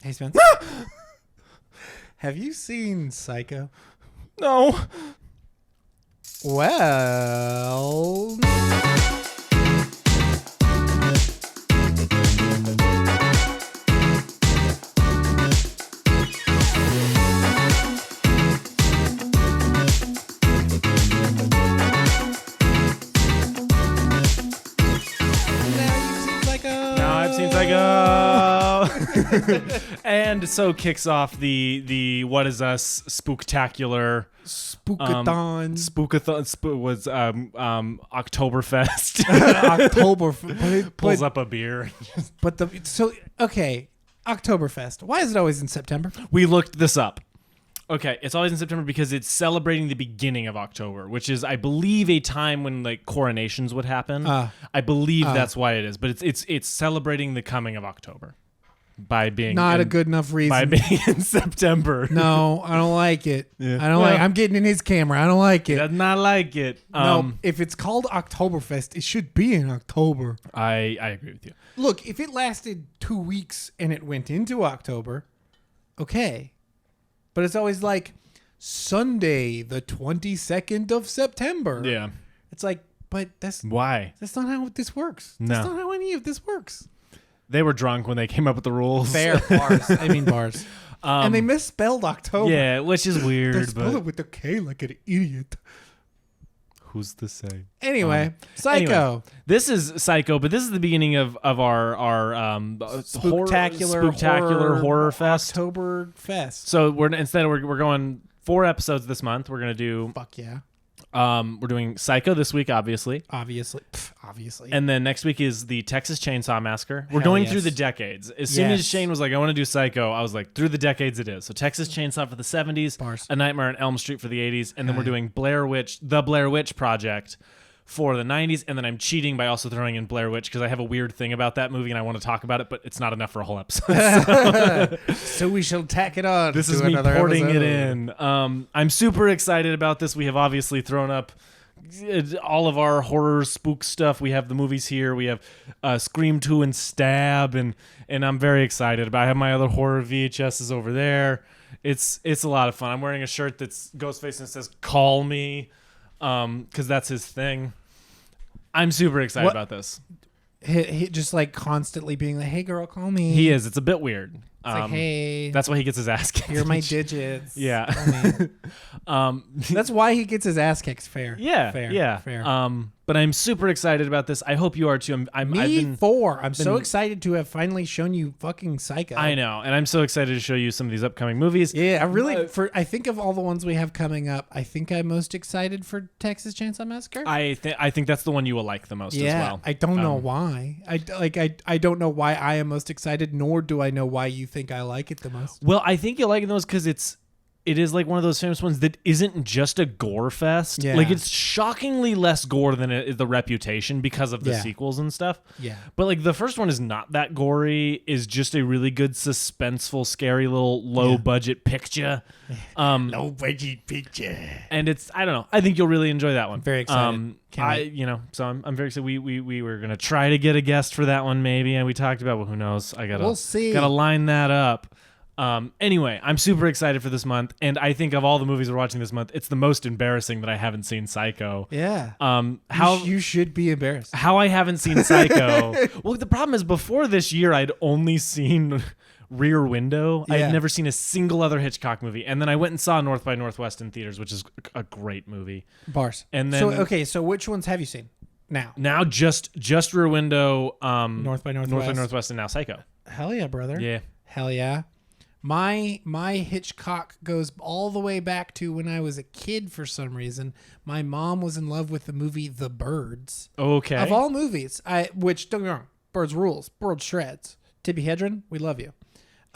Hey, Spence. Have you seen Psycho? No. Well... And so kicks off the What Is Us Spooktacular Spookathon. Was Oktoberfest. October Pulls up a beer. Okay, Oktoberfest. Why is it always in September? We looked this up. Okay, it's always in September because it's celebrating the beginning of October, which is, I believe, a time when like coronations would happen. I believe that's why it is, but it's celebrating the coming of October by being a good enough reason. By being in September. No, I don't like it. Yeah. I don't like. I'm getting in his camera. I don't like it. Does not like it. No, if it's called Oktoberfest, it should be in October. I agree with you. Look, if it lasted 2 weeks and it went into October, okay. But it's always like Sunday, the 22nd of September. Yeah. It's like, but that's why? That's not how this works. No. That's not how any of this works. They were drunk when they came up with the rules. Fair bars. I mean bars. And they misspelled October. Yeah, which is weird. They spelled it with a K like an idiot. Who's to say? Anyway, Psycho. Anyway, this is Psycho, but this is the beginning of our Spooktacular horror fest. October fest. So we're going 4 episodes this month. We're gonna do. Fuck yeah. We're doing Psycho this week, obviously. Obviously. And then next week is the Texas Chainsaw Massacre. We're going through the decades. As soon as Shane was like, I want to do Psycho, I was like, through the decades it is. So Texas Chainsaw for the 70s, Bars. A Nightmare on Elm Street for the 80s, and then we're doing The Blair Witch Project for the 90s, and then I'm cheating by also throwing in Blair Witch because I have a weird thing about that movie and I want to talk about it, but it's not enough for a whole episode. So we shall tack it on. This is me porting it in. I'm super excited about this. We have obviously thrown up all of our horror spook stuff. We have the movies here. We have Scream 2 and Stab, and I'm very excited about it. I have my other horror VHSs over there. It's a lot of fun. I'm wearing a shirt that's Ghostface and it says "Call Me," because that's his thing. I'm super excited about this. He just like constantly being like, "Hey girl, call me." He is. It's a bit weird. It's like, hey. That's why he gets his ass kicked. Here are my digits. Yeah. That's why he gets his ass kicked. Fair. Yeah. Fair. But I'm super excited about this. I hope you are too. I'm so excited to have finally shown you fucking Psycho. I know, and I'm so excited to show you some of these upcoming movies. Yeah, I think of all the ones we have coming up, I think I'm most excited for Texas Chainsaw Massacre. I think that's the one you will like the most as well. I don't know why. I don't know why I am most excited, nor do I know why you think I like it the most. Well, I think you like it the most because it is like one of those famous ones that isn't just a gore fest. Yeah. Like it's shockingly less gore than the Reputation because of the sequels and stuff. Yeah. But like the first one is not that gory, is just a really good suspenseful, scary little low budget picture. Low budget picture. And I don't know. I think you'll really enjoy that one. I'm very excited. So I'm very excited. We were gonna try to get a guest for that one maybe, and we talked about, well, who knows? We'll see. Gotta line that up. Anyway, I'm super excited for this month, and I think of all the movies we're watching this month, it's the most embarrassing that I haven't seen Psycho. Yeah. You should be embarrassed. How I haven't seen Psycho. Well, the problem is before this year, I'd only seen Rear Window. Yeah. I'd never seen a single other Hitchcock movie, and then I went and saw North by Northwest in theaters, which is a great movie. Bars. And then so which ones have you seen now? Now just Rear Window, North by Northwest, and now Psycho. Hell yeah, brother. Yeah. Hell yeah. My Hitchcock goes all the way back to when I was a kid for some reason. My mom was in love with the movie The Birds. Okay. Of all movies, which, don't get me wrong, Birds rules. Birds shreds. Tippi Hedren, we love you.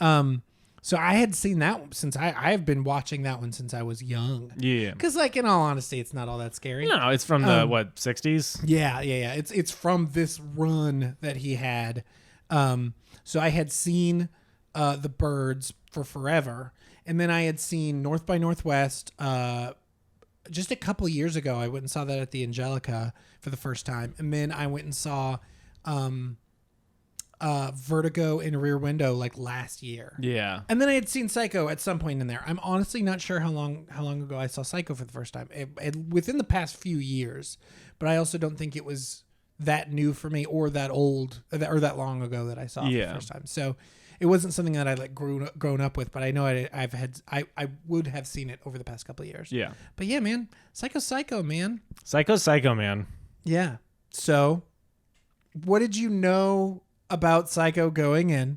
So I had seen that one since I've been watching that one since I was young. Yeah. Because, like, in all honesty, it's not all that scary. No, it's from the 60s? Yeah. It's from this run that he had. So I had seen The Birds for forever, and then I had seen North by Northwest just a couple years ago. I went and saw that at the Angelica for the first time, and then I went and saw Vertigo and Rear Window like last year. Yeah. And then I had seen Psycho at some point in there. I'm honestly not sure how long ago I saw Psycho for the first time. Within the past few years, but I also don't think it was that new for me or that old or that long ago that I saw it for the first time. So it wasn't something that I like grown up with, but I know I would have seen it over the past couple of years. Yeah. But yeah, man, Psycho, man. Psycho, man. Yeah. So, what did you know about Psycho going in?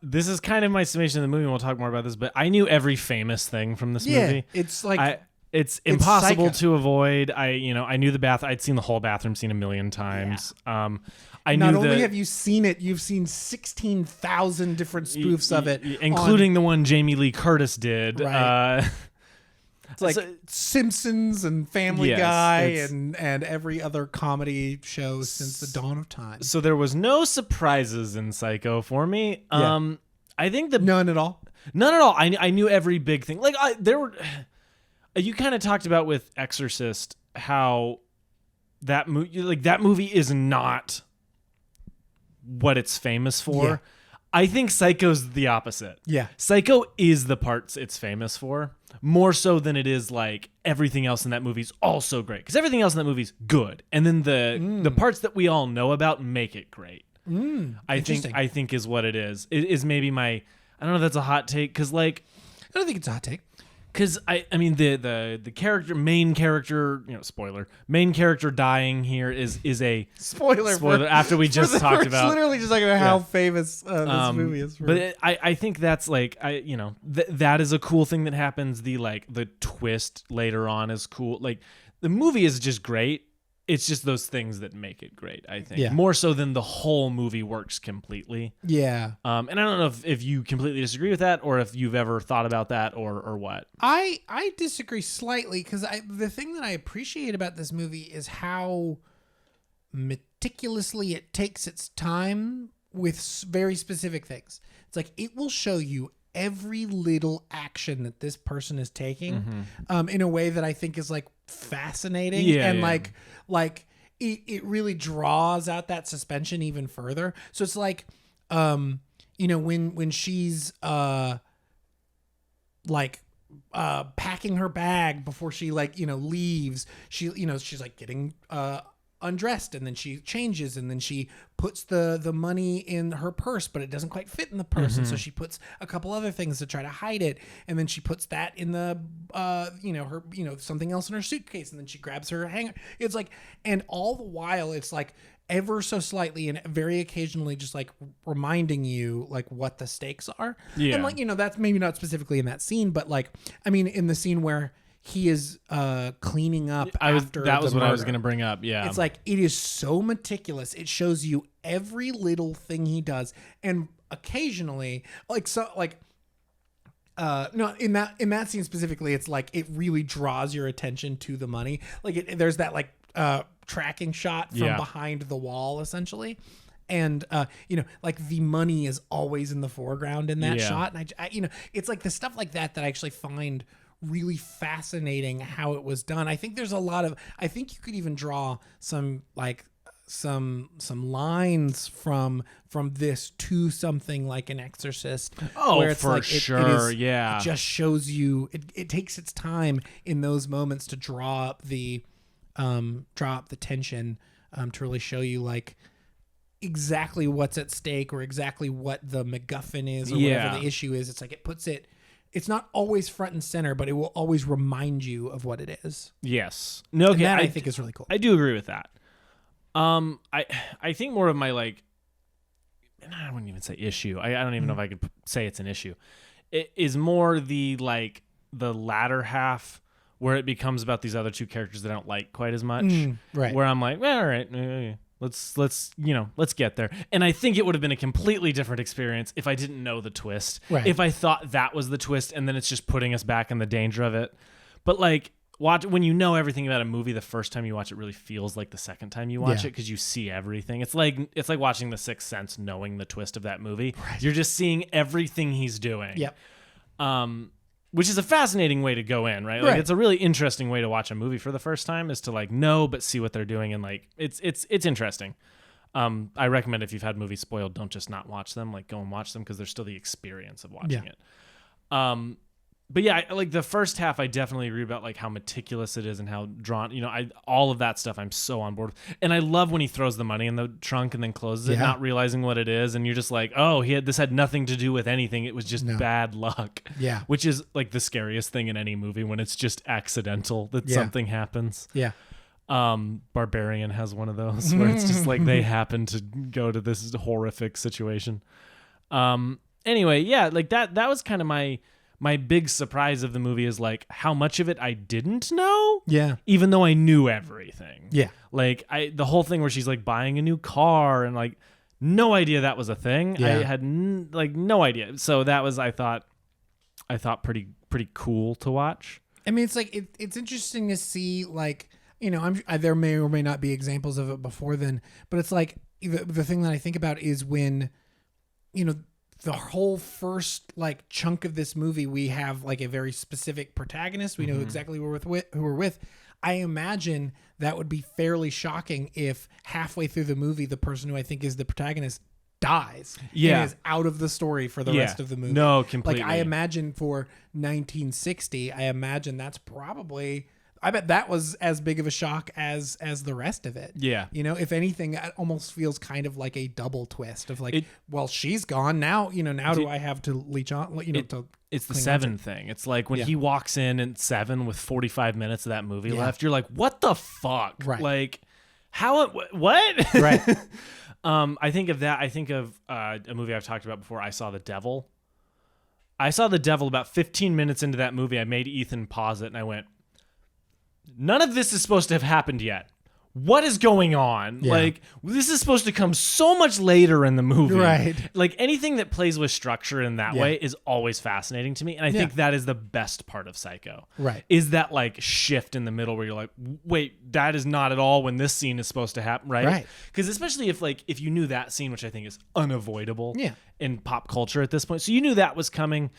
This is kind of my summation of the movie, and we'll talk more about this, but I knew every famous thing from this movie. It's like it's impossible Psycho. to avoid. I knew the bath. I'd seen the whole bathroom scene a million times. Yeah. I Not knew only have you seen it, you've seen 16,000 different spoofs of it, including the one Jamie Lee Curtis did. Right. It's like Simpsons and Family Guy and every other comedy show since the dawn of time. So there was no surprises in Psycho for me. Yeah. I think none at all. None at all. I knew every big thing. Like there were. You kind of talked about with Exorcist how that movie is not what it's famous for. Yeah. I think Psycho's the opposite. Yeah. Psycho is the parts it's famous for, more so than it is like everything else in that movie's also great. Because everything else in that movie's good. And then the parts that we all know about make it great. I think is what it is. It is maybe I don't know if that's a hot take, because like I don't think it's a hot take. Because I mean the main character, main character dying here is a spoiler after we just talked about. Literally just like how famous this movie is. But I think that's like that is a cool thing that happens. The twist later on is cool. Like the movie is just great. It's just those things that make it great, I think. More so than the whole movie works completely. Yeah. And I don't know if you completely disagree with that, or if you've ever thought about that, or what. I disagree slightly, because the thing that I appreciate about this movie is how meticulously it takes its time with very specific things. It's like it will show you every little action that this person is taking in a way that I think is like fascinating like it really draws out that suspension even further. So it's like when she's packing her bag before she leaves, she's like getting undressed, and then she changes, and then she puts the money in her purse, but it doesn't quite fit in the purse, and so she puts a couple other things to try to hide it, and then she puts that in the something else in her suitcase, and then she grabs her hanger. It's like, and all the while it's like ever so slightly and very occasionally just like reminding you like what the stakes are. And like that's maybe not specifically in that scene, but like I mean in the scene where he is cleaning up after that was the what murder. I was going to bring up. Yeah. It's like it is so meticulous. It shows you every little thing he does, and occasionally no, in that scene specifically, it's like it really draws your attention to the money. Like there's that like tracking shot from behind the wall essentially. And like the money is always in the foreground in that shot, and I it's like the stuff like that I actually find really fascinating how it was done. I think there's I think you could even draw some lines from this to something like an Exorcist. Oh, where it's for like sure. It Yeah. just shows you, it takes its time in those moments to draw up the tension, to really show you like exactly what's at stake or exactly what the MacGuffin is or whatever the issue is. It's like it's not always front and center, but it will always remind you of what it is. Yes. No, okay. And that I think is really cool. I do agree with that. I think more of my like, and I wouldn't even say issue. I don't even know if I could say it's an issue. It is more the latter half where it becomes about these other two characters that I don't like quite as much. Right. Where I'm like, well, all right, let's get there. And I think it would have been a completely different experience if I didn't know the twist. Right. If I thought that was the twist, and then it's just putting us back in the danger of it. But like, when you know everything about a movie, the first time you watch it really feels like the second time you watch it, because you see everything. It's like watching The Sixth Sense, knowing the twist of that movie. Right. You're just seeing everything he's doing. Yep. Which is a fascinating way to go in, right? Like it's a really interesting way to watch a movie for the first time, is to like know but see what they're doing, and like it's interesting. I recommend if you've had movies spoiled, don't just not watch them. Like, go and watch them because there's still the experience of watching it. But yeah, like the first half, I definitely agree about like how meticulous it is and how drawn. All of that stuff, I'm so on board with. And I love when he throws the money in the trunk and then closes it, not realizing what it is, and you're just like, oh, this had nothing to do with anything. It was just bad luck. Yeah, which is like the scariest thing in any movie when it's just accidental that something happens. Yeah. Barbarian has one of those where it's just like they happen to go to this horrific situation. Anyway, yeah, like that was kind of my big surprise of the movie is like how much of it I didn't know. Yeah. Even though I knew everything. Yeah. Like the whole thing where she's like buying a new car and like no idea that was a thing. Yeah. I had no idea. So that was, I thought pretty cool to watch. I mean, it's like, it's interesting to see, like, there may or may not be examples of it before then, but it's like the thing that I think about is when, the whole first like chunk of this movie, we have like a very specific protagonist. We know exactly who we're with. I imagine that would be fairly shocking if halfway through the movie, the person who I think is the protagonist dies. Yeah. And is out of the story for the rest of the movie. No, completely. Like I imagine for 1960, I imagine that's probably, I bet that was as big of a shock as the rest of it. Yeah. If anything, it almost feels kind of like a double twist of like, well, she's gone now. Now do I have to leech on? It's the Seven thing. It's like when he walks in at 7 with 45 minutes of that movie left, you're like, what the fuck? Right. Like, how? What? Right. I think of that. I think of a movie I've talked about before. I Saw the Devil. I saw the Devil about 15 minutes into that movie. I made Ethan pause it and I went, none of this is supposed to have happened yet. What is going on? Yeah. Like, this is supposed to come so much later in the movie. Right. Like, anything that plays with structure in that way is always fascinating to me. And I think that is the best part of Psycho. Right. Is that, like, shift in the middle where you're like, wait, that is not at all when this scene is supposed to happen, right? Right. Because especially if you knew that scene, which I think is unavoidable Yeah. in pop culture at this point. So you knew that was coming,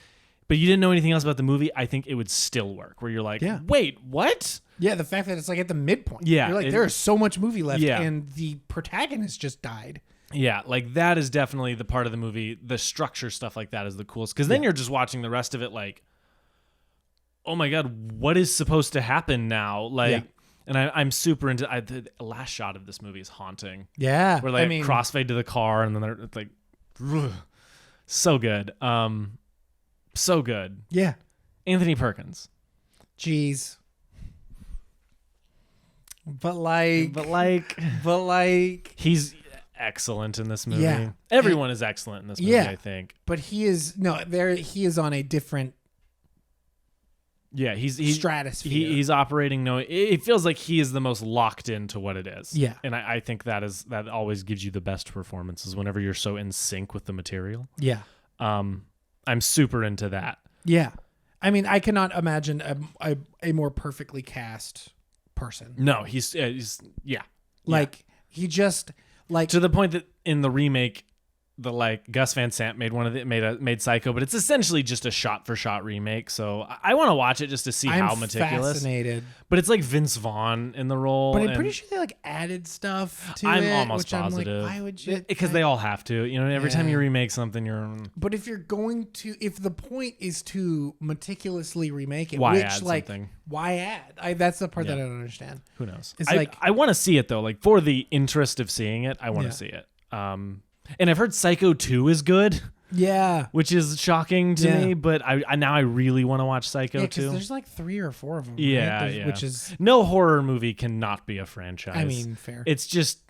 but you didn't know anything else about the movie, I think it would still work. Where you're like, wait, what? Yeah, the fact that it's like at the midpoint. Yeah, You're like, there is so much movie left, Yeah. and the protagonist just died. Yeah, like that is definitely the part of the movie. The structure stuff like that is the coolest. Because then you're just watching the rest of it like, oh my God, what is supposed to happen now? Like, and I'm super into the last shot of this movie is haunting. Yeah. Where like crossfade to the car and then they're like, so good. So good. Yeah. Anthony Perkins. Jeez. But like he's excellent in this movie. Yeah. Everyone is excellent in this movie, I think. But he is on a different he's stratosphere. He's operating it feels like he is the most locked into what it is. Yeah. And I think that always gives you the best performances whenever you're so in sync with the material. Yeah. I'm super into that. Yeah. I mean, I cannot imagine a more perfectly cast person. No, he's like he just like to the point that in the remake, the like Gus Van Sant made Psycho, but it's essentially just a shot for shot remake. So I want to watch it just to see how meticulous. Fascinated. But it's like Vince Vaughn in the role. But I'm pretty sure they like added stuff to it. I'm almost I'm positive. like, why would you? Because they all have to. Every time you remake something, you're. But if the point is to meticulously remake it, why add something? Why add? That's the part that I don't understand. Who knows? It's I want to see it though. Like for the interest of seeing it, I want to see it. And I've heard Psycho 2 is good. Yeah. Which is shocking to me, but I now I really want to watch Psycho 2. There's like 3 or 4 of them. Yeah, right? Which is no horror movie cannot be a franchise. I mean, fair. It's just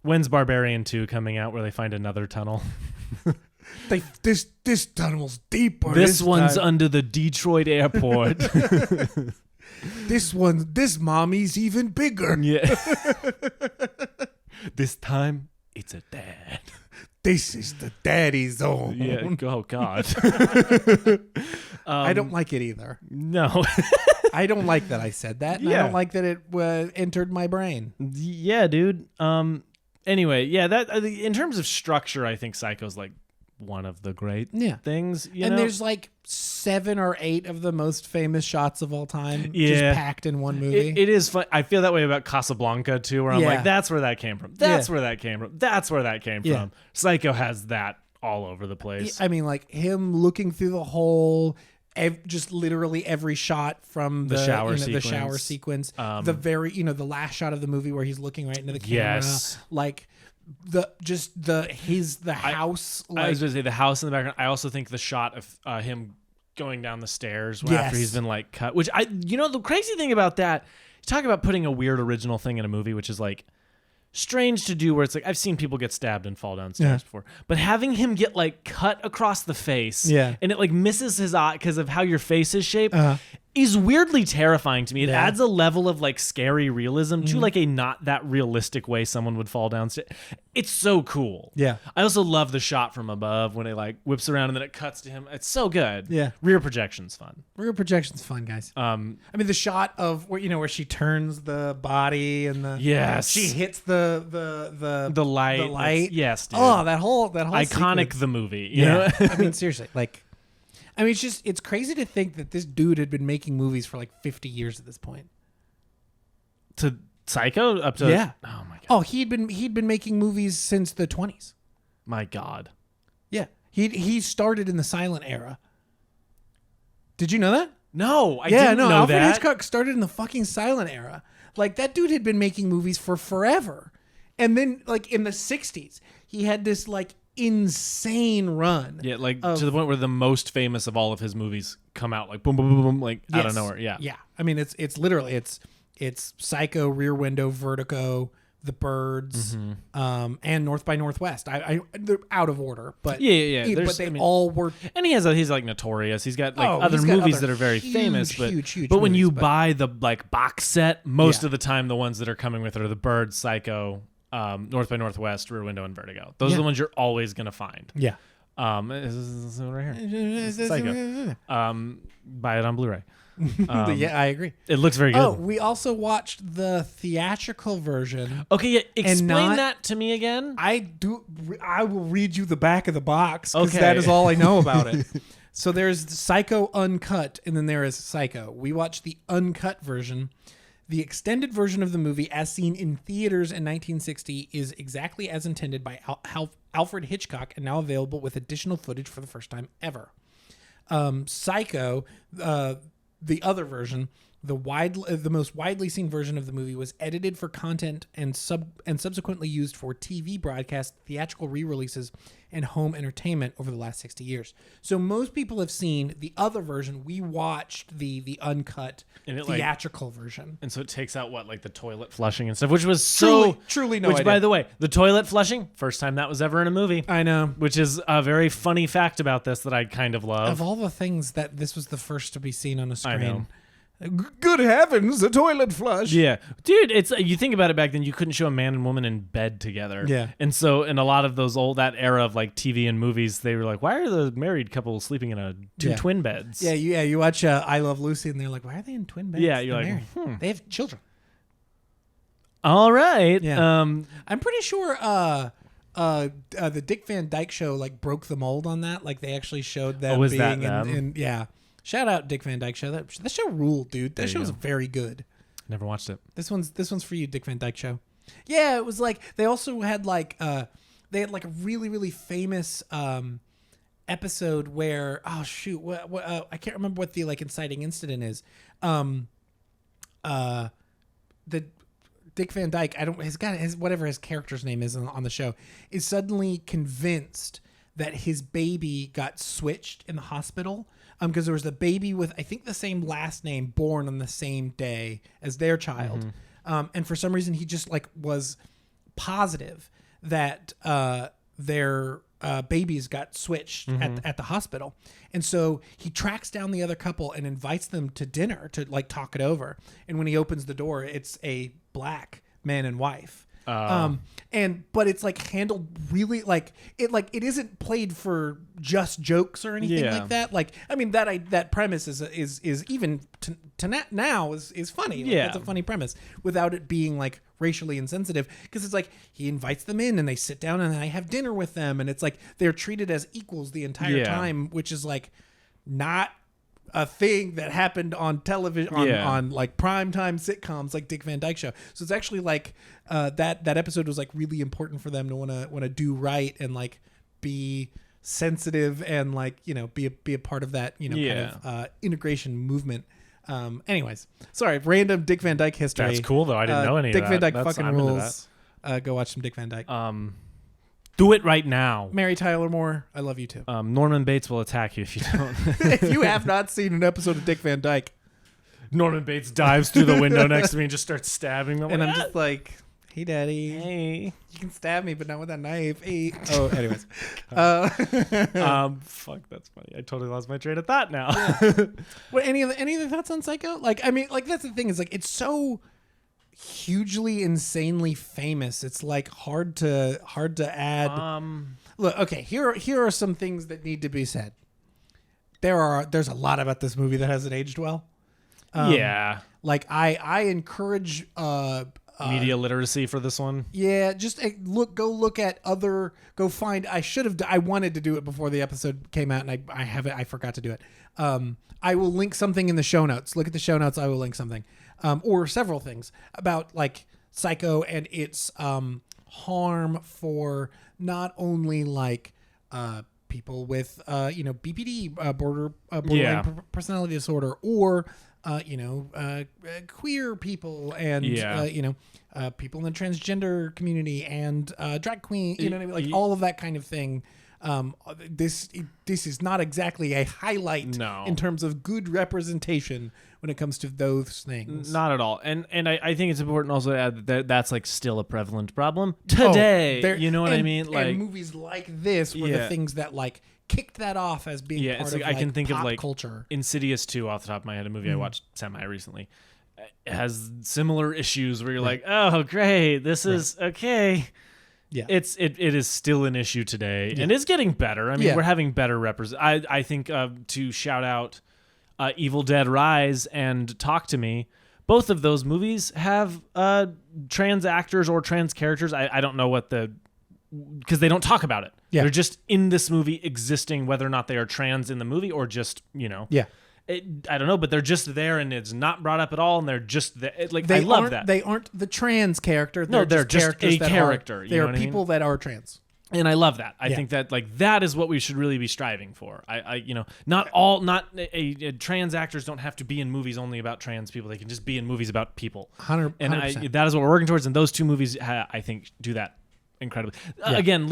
when's Barbarian 2 coming out where they find another tunnel? This tunnel's deeper. This one's under the Detroit airport. This mommy's even bigger. Yeah. This time it's a dad. This is the daddy zone. Yeah. Oh God. I don't like it either. No. I don't like that I said that. And I don't like that it entered my brain. Yeah, dude. Anyway, that in terms of structure, I think Psycho's like one of the great Yeah. things. You And know? there's like 7 or 8 of the most famous shots of all time Yeah. just packed in one movie. It is fun. I feel that way about Casablanca too, where I'm Yeah. like, that's where that came from. That's Yeah. where that came from. That's where that came Yeah. from. Psycho has that all over the place. I mean, like him looking through the hole, just literally every shot from The shower the sequence. shower sequence, the very, the last shot of the movie where he's looking right into the camera, Yes. like the house. I Like, was going to say the house in the background. I also think the shot of him going down the stairs after Yes. he's been like cut, which the crazy thing about that, you talk about putting a weird original thing in a movie, which is like strange to do, where it's like I've seen people get stabbed and fall downstairs before, but having him get like cut across the face, Yeah. and it like misses his eye because of how your face is shaped, Uh-huh. is weirdly terrifying to me. It Yeah. adds a level of like scary realism to like a not that realistic way someone would fall downstairs. It's so cool. Yeah. I also love the shot from above when it like whips around and then it cuts to him. It's so good. Yeah. Rear projection's fun. rear projection's fun, guys. I mean, the shot of where she turns the body and Yes. she hits the light. The light. Yes, dude. Oh, that whole Iconic sequence. the movie. You Yeah. know? I mean, seriously, like, it's crazy to think that this dude had been making movies for like 50 years at this point. To Psycho up to Yeah. Oh my god. Oh, he'd been making movies since the 20s. My god. Yeah. He started in the silent era. Did you know that? No, I didn't know Alfred that. Hitchcock started in the fucking silent era. Like, that dude had been making movies for forever. And then, like, in the 60s, he had this, like, insane run. Yeah, like of- to the point where the most famous of all of his movies come out like boom, boom, boom, boom, like out of Yes. nowhere. Yeah. Yeah. I mean, it's literally, it's Psycho, Rear Window, Vertigo, The Birds, Mm-hmm. and North by Northwest. They're out of order, but Yeah. But There's- they I mean- all were. And he's like notorious. He's got like other he's got movies other that are very huge, famous, but huge but when movies, you but- buy the like box set, most Yeah. of the time the ones that are coming with it are The Birds, Psycho, North by Northwest, Rear Window, and Vertigo. Those are Yeah. the ones you're always gonna find. Yeah. This is right here. Psycho. Buy it on Blu-ray. Yeah, I agree. It looks very good. Oh, we also watched the theatrical version. Okay, yeah. Explain not- that to me again. I will read you the back of the box because Okay. that is all I know about it. So there's Psycho Uncut, and then there is Psycho. We watched the uncut version. The extended version of the movie, as seen in theaters in 1960, is exactly as intended by Alfred Hitchcock and now available with additional footage for the first time ever. Psycho, the other version, the most widely seen version of the movie, was edited for content and subsequently used for TV broadcast, theatrical re-releases, and home entertainment over the last 60 years. So most people have seen the other version. We watched the uncut And it, theatrical version. And so it takes out what, like the toilet flushing and stuff, which was Truly no Which, idea. by the way, the toilet flushing, first time that was ever in a movie. I know. Which is a very funny fact about this that I kind of love. Of all the things that this was the first to be seen on a screen. I know. Good heavens, a toilet flush. Yeah, dude, it's you think about it back then, you couldn't show a man and woman in bed together. Yeah. And so in a lot of those that era of like TV and movies, they were like, why are the married couple sleeping in two Yeah. twin beds? Yeah, you watch I Love Lucy, and they're like, why are they in twin beds? Yeah, you're They're like, married. They have children. All right. Yeah. I'm pretty sure the Dick Van Dyke Show like broke the mold on that. Like they actually showed them was being that them? in yeah. Shout out Dick Van Dyke Show. That show ruled, dude. That There show you was go. very good. Never watched it. This one's for you, Dick Van Dyke Show. Yeah, it was like they also had like they had like a really really famous episode where I can't remember what the like inciting incident is. The Dick Van Dyke, whatever his character's name is on the show, is suddenly convinced that his baby got switched in the hospital because there was a baby with I think the same last name born on the same day as their child, and for some reason he just like was positive that their babies got switched at the hospital, and so he tracks down the other couple and invites them to dinner to like talk it over. And when he opens the door, it's a black man and wife. But it's like handled really like it isn't played for just jokes or anything like that. Like, I mean, that premise is even now is funny. Like, Yeah. it's a funny premise without it being like racially insensitive, because it's like he invites them in and they sit down and I have dinner with them, and it's like they're treated as equals the entire time, which is like not a thing that happened on television on like primetime sitcoms like Dick Van Dyke Show. So it's actually like that episode was like really important for them to want to do right and like be sensitive and like, you know, be a part of that, you know, kind of integration movement. Anyways, sorry, random Dick Van Dyke history. That's cool though. I didn't know any Dick of that. Van Dyke fucking rules. Go watch some Dick Van Dyke. Do it right now. Mary Tyler Moore, I love you too. Norman Bates will attack you if you don't. If you have not seen an episode of Dick Van Dyke, Norman Bates dives through the window next to me and just starts stabbing them. And I'm just like, hey, daddy. Hey. You can stab me, but not with that knife. Hey. Oh, anyways. Fuck, that's funny. I totally lost my train of thought now. What, any other thoughts on Psycho? Like, I mean, like, that's the thing is, like, it's so hugely, insanely famous. It's like hard to add. Look, okay, here are some things that need to be said. There's a lot about this movie that hasn't aged well. Yeah. Like, I encourage media literacy for this one. Yeah, just go find. I wanted to do it before the episode came out, and I forgot to do it. I will link something in the show notes. Look at the show notes. I will link something, or several things about like Psycho and its harm for not only like people with BPD, borderline personality disorder, or queer people and people in the transgender community and drag queen, you know what I mean? Like all of that kind of thing. This is not exactly a highlight in terms of good representation when it comes to those things. Not at all. And I think it's important also to add that that's like still a prevalent problem today. You know what I mean? Like, and movies like this were the things that like kicked that off as being part it's of like, I can think pop of like culture. Insidious 2 off the top of my head, a movie I watched semi recently. It has similar issues where you're like, oh great, this is okay. Yeah, it is still an issue today, and it's getting better. I mean, we're having better I think to shout out Evil Dead Rise and Talk to Me. Both of those movies have trans actors or trans characters. I don't know because they don't talk about it. Yeah. They're just in this movie existing, whether or not they are trans in the movie or just, I don't know, but they're just there and it's not brought up at all, and they're just there. I love that. They aren't the trans character. They're just a character. They are people that are trans. And I love that. I think that that is what we should really be striving for. Not trans actors don't have to be in movies only about trans people. They can just be in movies about people. 100%. And that is what we're working towards. And those two movies, I think, do that incredibly. Again,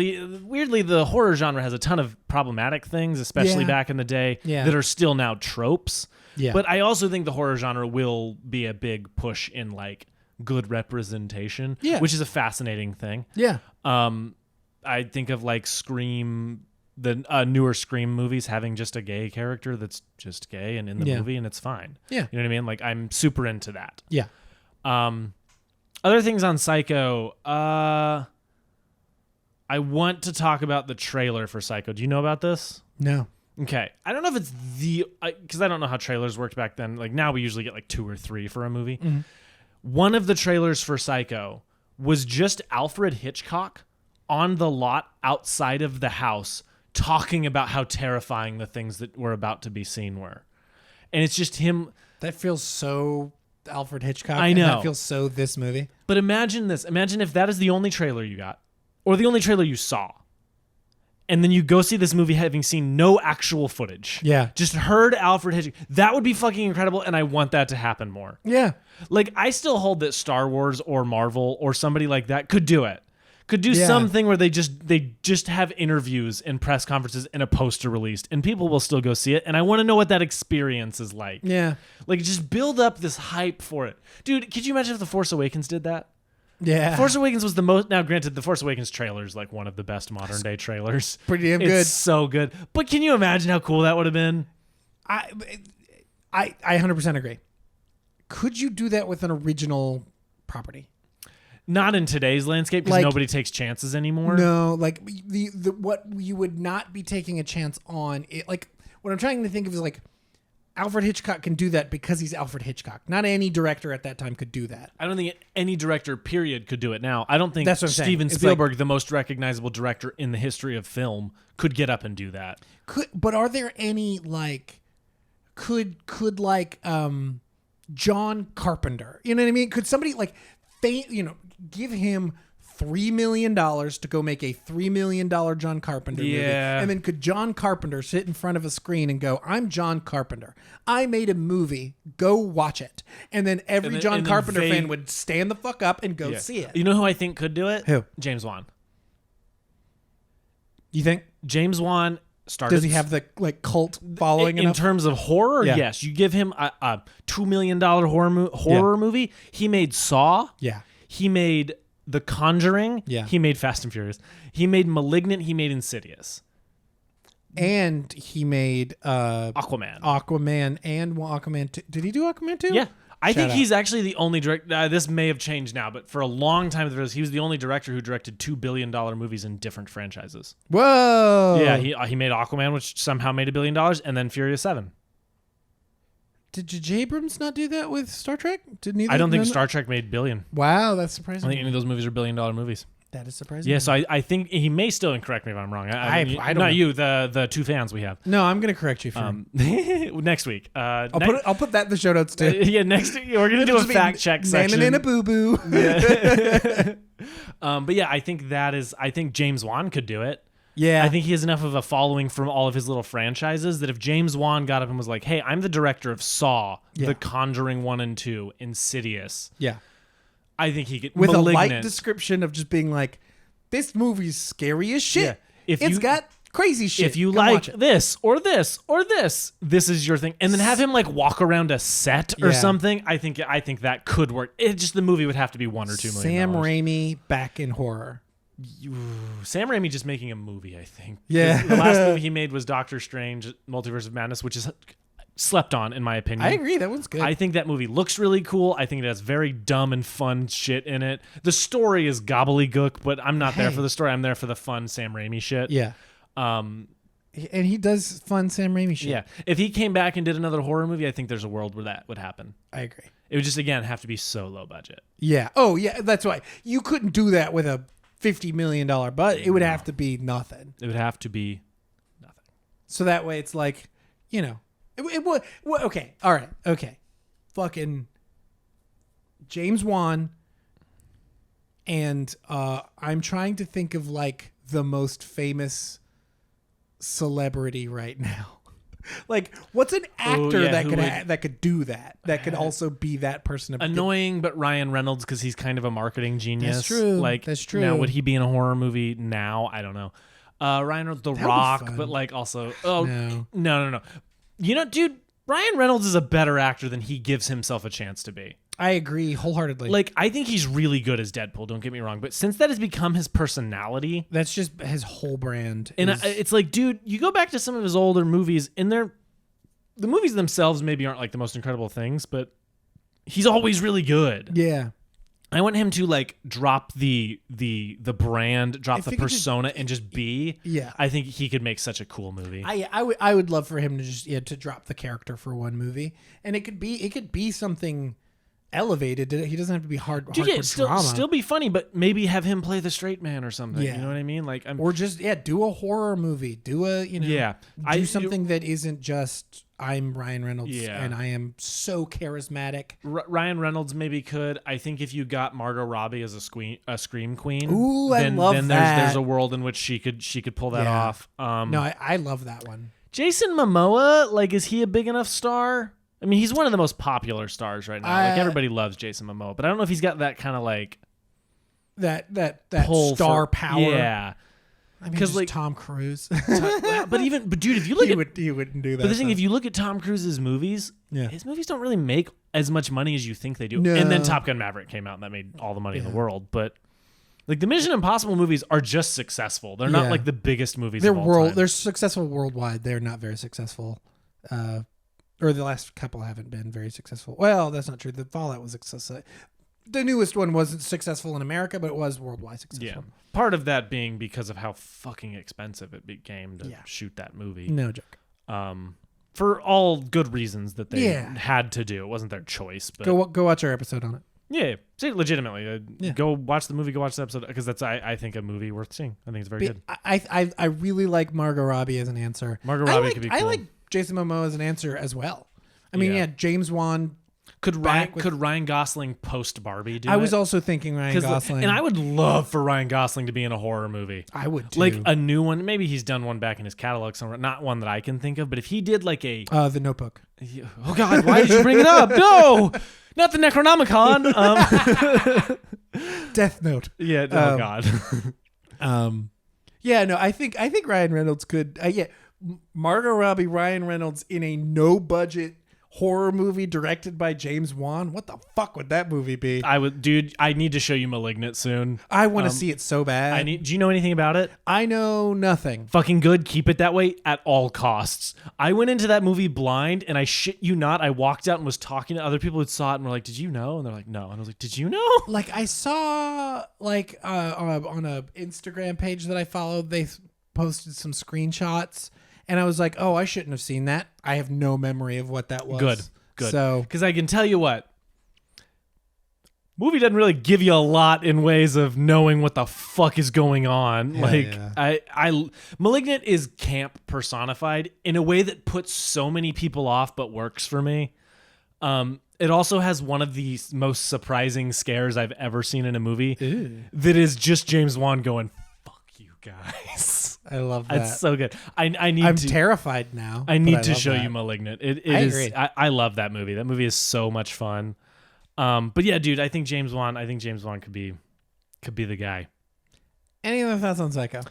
weirdly, the horror genre has a ton of problematic things, especially back in the day, that are still now tropes. Yeah. But I also think the horror genre will be a big push in like good representation, which is a fascinating thing. Yeah. I think of like Scream, the newer Scream movies having just a gay character that's just gay and in the movie, and it's fine. Yeah. You know what I mean? Like, I'm super into that. Yeah. Other things on Psycho, I want to talk about the trailer for Psycho. Do you know about this? No. Okay. I don't know if it's because I don't know how trailers worked back then. Like, now we usually get like 2 or 3 for a movie. Mm-hmm. One of the trailers for Psycho was just Alfred Hitchcock on the lot outside of the house talking about how terrifying the things that were about to be seen were. And it's just him. That feels so Alfred Hitchcock. I know. And that feels so this movie. But imagine this. Imagine if that is the only trailer you got, or the only trailer you saw, and then you go see this movie having seen no actual footage. Yeah. Just heard Alfred Hitchcock. That would be fucking incredible, and I want that to happen more. Yeah. Like, I still hold that Star Wars or Marvel or somebody like that could do it. Could do something where they just have interviews and press conferences and a poster released, and people will still go see it. And I want to know what that experience is like. Yeah. Like, just build up this hype for it. Dude, could you imagine if The Force Awakens did that? Yeah. Force Awakens was the most. Now, granted, the Force Awakens trailer is like one of the best modern day trailers. Pretty damn good. It's so good. But can you imagine how cool that would have been? I 100% agree. Could you do that with an original property? Not in today's landscape because Like, nobody takes chances anymore. No, like the what you would not be taking a chance on it. Like what I'm trying to think of is like Alfred Hitchcock can do that because he's Alfred Hitchcock. Not any director at that time could do that. I don't think any director, period, could do it now. I don't think That's what I'm saying. Steven It's Spielberg, the most recognizable director in the history of film, could get up and do that. But are there any like could like John Carpenter? You know what I mean? Could somebody like give him $3 million to go make a $3 million John Carpenter movie. And then could John Carpenter sit in front of a screen and go, I'm John Carpenter. I made a movie. Go watch it. And then every John Carpenter fan would stand the fuck up and go see it. You know who I think could do it? Who? James Wan. You think? James Wan started... Does he have the like cult following in terms of horror? Yeah. Yes. You give him a $2 million horror movie. He made Saw. Yeah. He made The Conjuring. Yeah. He made Fast and Furious. He made Malignant. He made Insidious. And he made Aquaman. Aquaman and Aquaman 2. Did he do Aquaman 2? Yeah. I think he's actually the only director. This may have changed now, but for a long time, he was the only director who directed $2 billion movies in different franchises. Whoa. Yeah. He made Aquaman, which somehow made $1 billion, and then Furious 7. Did J.J. Abrams not do that with Star Trek? I don't think Star Trek made $1 billion. Wow, that's surprising. I think any of those movies are $1 billion movies. That is surprising. Yeah, so I think he may still, and correct me if I'm wrong. I don't know. You, the two fans we have. No, I'm going to correct you for next week. I'll put that in the show notes too. Yeah, next week we're gonna do a fact check section. Nana boo boo. Yeah. But yeah, I think James Wan could do it. Yeah. I think he has enough of a following from all of his little franchises that if James Wan got up and was like, "Hey, I'm the director of Saw, The Conjuring 1 and 2, Insidious." Yeah. I think he could, with Malignant. a light description of just being like, this movie's scary as shit. Yeah. It's got crazy shit. If you like this or this or this, this is your thing. And then have him like walk around a set or something. I think that could work. It just, the movie would have to be $1 or $2 million. Sam Raimi back in horror. Sam Raimi just making a movie, I think. Yeah. The last movie he made was Doctor Strange, Multiverse of Madness, which is slept on, in my opinion. I agree. That one's good. I think that movie looks really cool. I think it has very dumb and fun shit in it. The story is gobbledygook, but I'm not there for the story. I'm there for the fun Sam Raimi shit. Yeah. And he does fun Sam Raimi shit. Yeah. If he came back and did another horror movie, I think there's a world where that would happen. I agree. It would just, again, have to be so low budget. Yeah. Oh, yeah. That's why. You couldn't do that with a $50 million budget. It would have to be nothing. It would have to be nothing. So that way it's like, you know. It would. Okay. All right. Okay. Fucking James Wan. And I'm trying to think of like the most famous celebrity right now. Like, what's an actor that could do that? That could also be that person. Annoying, but Ryan Reynolds, because he's kind of a marketing genius. That's true. Like, that's true. Now, would he be in a horror movie now? I don't know. Ryan Reynolds, The Rock, but like also. Oh no. You know, dude, Ryan Reynolds is a better actor than he gives himself a chance to be. I agree wholeheartedly. Like, I think he's really good as Deadpool, don't get me wrong. But since that has become his personality... That's just his whole brand. And it's like, dude, you go back to some of his older movies, and the movies themselves maybe aren't like the most incredible things, but he's always really good. Yeah. I want him to like drop the brand, drop the persona, and just be. Yeah, I think he could make such a cool movie. I would love for him to just to drop the character for one movie, and it could be something elevated. He doesn't have to be hard. Dude, yeah, still be funny, but maybe have him play the straight man or something. Yeah. You know what I mean? Like, or just do a horror movie. Do something that isn't just I'm Ryan Reynolds and I am so charismatic. Ryan Reynolds maybe could. I think if you got Margot Robbie as a scream queen, then there's a world in which she could pull that off. No, I love that one. Jason Momoa, like, is he a big enough star? I mean, he's one of the most popular stars right now. Like, everybody loves Jason Momoa, but I don't know if he's got that kind of like that star power. Yeah. Because like Tom Cruise, but dude, if you look he wouldn't do that. But the thing, if you look at Tom Cruise's movies, his movies don't really make as much money as you think they do. No. And then Top Gun Maverick came out and that made all the money in the world. But like the Mission Impossible movies are just successful. They're not like the biggest movies. They're successful worldwide. They're not very successful. Or the last couple haven't been very successful. Well, that's not true. The Fallout was successful. the newest one wasn't successful in America, but it was worldwide successful. Yeah. Part of that being because of how fucking expensive it became to shoot that movie. No joke. For all good reasons that they Yeah. had to do. It wasn't their choice. But Go watch our episode on it. yeah, see, legitimately, go watch the movie. Go watch the episode because that's I think a movie worth seeing. I think it's very good. I really like Margot Robbie as an answer. Margot Robbie could be cool. I like Jason Momoa as an answer as well. I mean, Yeah. James Wan. Could Ryan Gosling post Barbie do it? I was also thinking Ryan Gosling. And I would love for Ryan Gosling to be in a horror movie. I would too. Like a new one. Maybe he's done one back in his catalog somewhere. Not one that I can think of, but if he did like a... The Notebook. Oh, God, why did you bring it up? No! Not the Necronomicon. Death Note. Yeah, oh, God. Yeah, no, I think Ryan Reynolds could... Margot Robbie, Ryan Reynolds in a no-budget horror movie directed by James Wan. What the fuck would that movie be? I need to show you Malignant soon. I want to see it so bad. Do you know anything about it? I know nothing. Fucking good. Keep it that way at all costs. I went into that movie blind, and I shit you not, I walked out and was talking to other people who saw it and were like, "Did you know?" And they're like, "No." And I was like, "Did you know?" Like I saw on a Instagram page that I followed, they posted some screenshots. And I was like, oh, I shouldn't have seen that. I have no memory of what that was. Good. So, because I can tell you what, movie doesn't really give you a lot in ways of knowing what the fuck is going on. Malignant is camp personified in a way that puts so many people off, but works for me. It also has one of the most surprising scares I've ever seen in a movie. Ew. That is just James Wan going, "Fuck you guys." I love that. It's so good. I'm terrified now. I need to show you Malignant. I agree. I love that movie. That movie is so much fun. But yeah, dude, I think James Wan could be the guy. Any other thoughts on Psycho?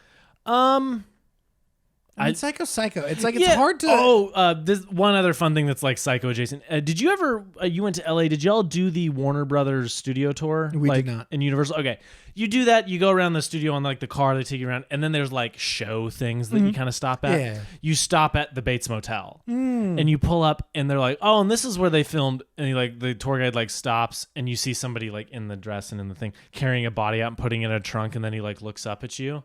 Psycho. It's like it's hard to. There's one other fun thing that's like Psycho adjacent. Did you ever? You went to LA. Did y'all do the Warner Brothers studio tour? We did not. In Universal. Okay, you do that. You go around the studio on like the car. They take you around, and then there's like show things that you kind of stop at. Yeah. You stop at the Bates Motel, and you pull up, and they're like, "Oh, and this is where they filmed." And the tour guide like stops, and you see somebody like in the dress and in the thing carrying a body out and putting it in a trunk, and then he like looks up at you.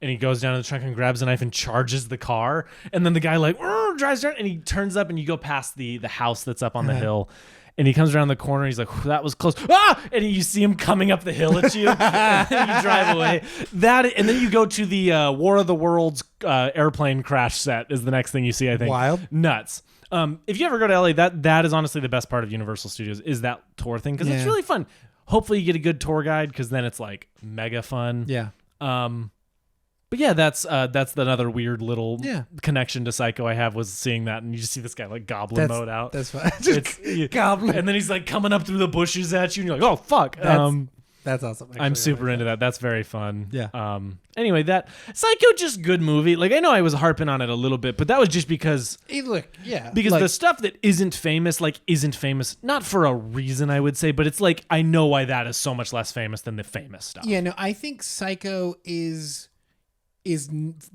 And he goes down to the trunk and grabs a knife and charges the car. And then the guy like drives down and he turns up and you go past the house that's up on the hill. And he comes around the corner. And he's like, "That was close." Ah! And you see him coming up the hill at you. And you drive away. And then you go to the War of the Worlds airplane crash set is the next thing you see, I think. Wild. Nuts. If you ever go to LA, that is honestly the best part of Universal Studios is that tour thing because it's really fun. Hopefully you get a good tour guide because then it's like mega fun. Yeah. But yeah, that's another weird little connection to Psycho I have was seeing that, and you just see this guy like goblin mode out. That's fine. Goblin, and then he's like coming up through the bushes at you, and you're like, "Oh fuck!" That's awesome. Actually, I'm super into that. That's very fun. Yeah. Anyway, that Psycho just good movie. Like I know I was harping on it a little bit, but that was just because because the stuff that isn't famous not for a reason I would say, but it's like I know why that is so much less famous than the famous stuff. Yeah. No, I think Psycho is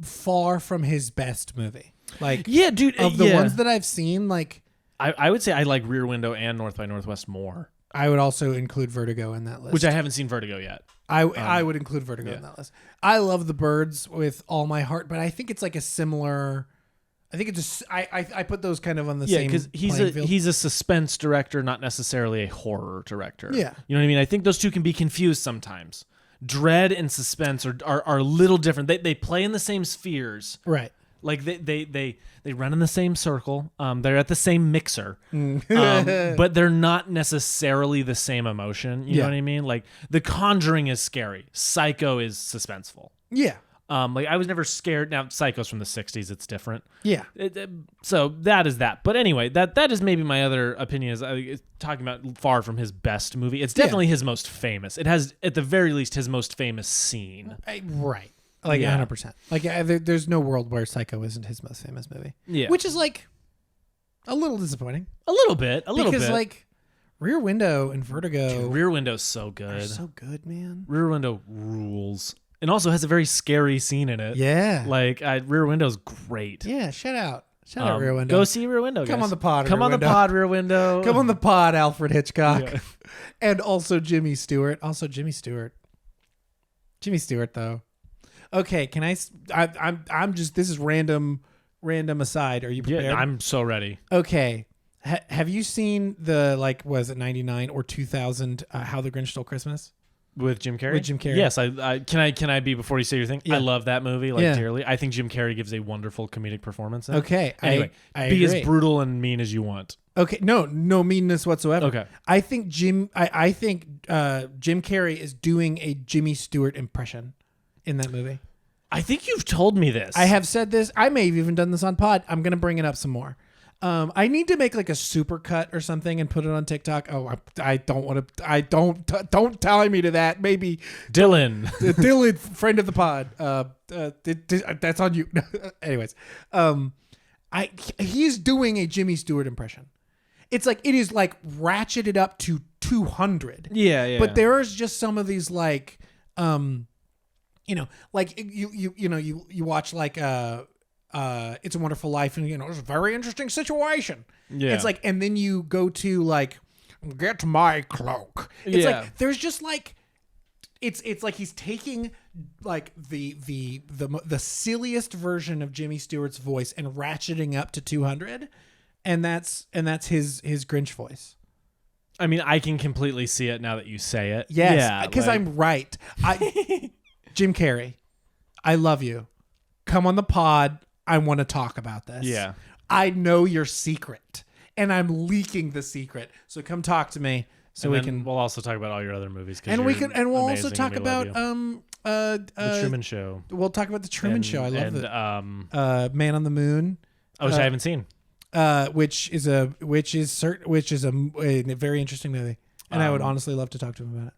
far from his best movie. Like, yeah, dude, of the ones that I've seen, like I would say I like Rear Window and North by Northwest more. I would also include Vertigo in that list, which I haven't seen Vertigo yet. I would include Vertigo in that list. I love The Birds with all my heart, but I think it's like a similar. I think it's just I put those kind of on the same. Because he's a suspense director, not necessarily a horror director. Yeah, you know what I mean. I think those two can be confused sometimes. Dread and suspense are a little different. They play in the same spheres, right? Like they run in the same circle. They're at the same mixer, but they're not necessarily the same emotion. You know what I mean? Like The Conjuring is scary. Psycho is suspenseful. Yeah. Like I was never scared. Now Psycho's from the 60s. It's different. Yeah. So that is that. But anyway, that is maybe my other opinion is talking about far from his best movie. It's definitely his most famous. It has at the very least his most famous scene. Right. Like 100%. Like there's no world where Psycho isn't his most famous movie. Yeah. Which is like a little disappointing. A little bit. Because like Rear Window and Vertigo. Dude, Rear Window's so good. They're so good, man. Rear Window rules. And also has a very scary scene in it. Yeah. Like Rear Window's great. Yeah, shout Shout out Rear Window. Go see Rear Window, guys. Come on the pod, Come Rear on the Window. pod, Rear Window. Come on the pod, Alfred Hitchcock. Yeah. And also Jimmy Stewart. Jimmy Stewart, though. Okay, can I'm just, this is random aside. Are you prepared? Yeah, I'm so ready. Okay. Have you seen the, like, was it 99 or 2000 How the Grinch Stole Christmas? With Jim Carrey? With Jim Carrey. Yes, can I be before you say your thing? Yeah. I love that movie dearly. I think Jim Carrey gives a wonderful comedic performance in it. Okay. Anyway, I be agree. as brutal and mean as you want. Okay, no meanness whatsoever. Okay. I think Jim Carrey is doing a Jimmy Stewart impression in that movie. I think you've told me this. I have said this. I may have even done this on pod. I'm going to bring it up some more. I need to make like a super cut or something and put it on TikTok. Oh, I don't want to. Don't tie me to that. Maybe Dylan. Dylan, friend of the pod. That's on you. Anyways, he's doing a Jimmy Stewart impression. It's like it is like ratcheted up to 200. Yeah. But there is just some of these like, like you watch like It's a Wonderful Life, and it's a very interesting situation. Yeah. It's like, and then you go to like, get my cloak. It's Yeah. like there's just like, it's like he's taking like the silliest version of Jimmy Stewart's voice and ratcheting up to 200, and that's his Grinch voice. I mean, I can completely see it now that you say it. Yes, because like, I'm right. Jim Carrey, I love you. Come on the pod. I want to talk about this. Yeah. I know your secret, and I'm leaking the secret. So come talk to me, so we can. We'll also talk about all your other movies. And we'll also talk about The Truman Show. We'll talk about the Truman Show. I love that. Man on the Moon. Which I haven't seen. Which is a very interesting movie, and I would honestly love to talk to him about it.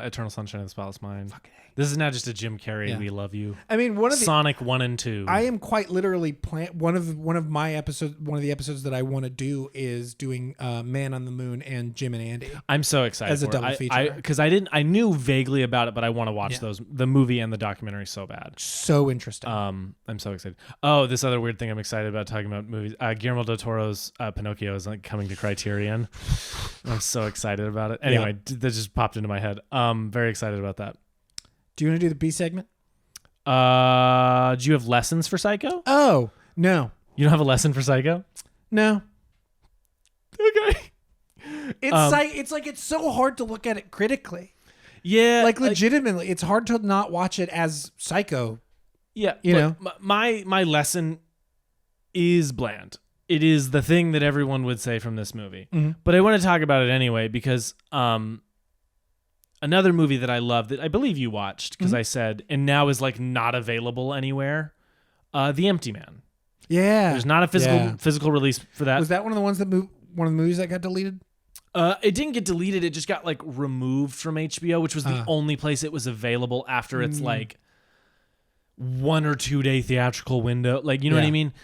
Eternal Sunshine of the Spotless Mind. Fucking A. This is not just a Jim Carrey. Yeah. We love you. I mean, one of the Sonic 1 and 2. I am quite literally one of the episodes that I want to do is doing Man on the Moon and Jim and Andy. I'm so excited as a for double it. feature. Because I knew vaguely about it, but I want to watch the movie and the documentary so bad. So interesting. I'm so excited. Oh, this other weird thing I'm excited about talking about movies. Guillermo del Toro's Pinocchio is like coming to Criterion. I'm so excited about it. Anyway, that just popped into my head. Very excited about that. Do you want to do the B segment? Do you have lessons for Psycho? Oh, no. You don't have a lesson for Psycho? No. Okay. It's so hard to look at it critically. Yeah. Like legitimately, it's hard to not watch it as Psycho. Yeah. You know? My lesson is bland. It is the thing that everyone would say from this movie. Mm-hmm. But I want to talk about it anyway because another movie that I love that I believe you watched because I said, and now is like not available anywhere, The Empty Man. Yeah. There's not a physical release for that. Was that one of the ones one of the movies that got deleted? It didn't get deleted. It just got like removed from HBO, which was the only place it was available after its like 1 or 2 day theatrical window. Like, you know what I mean?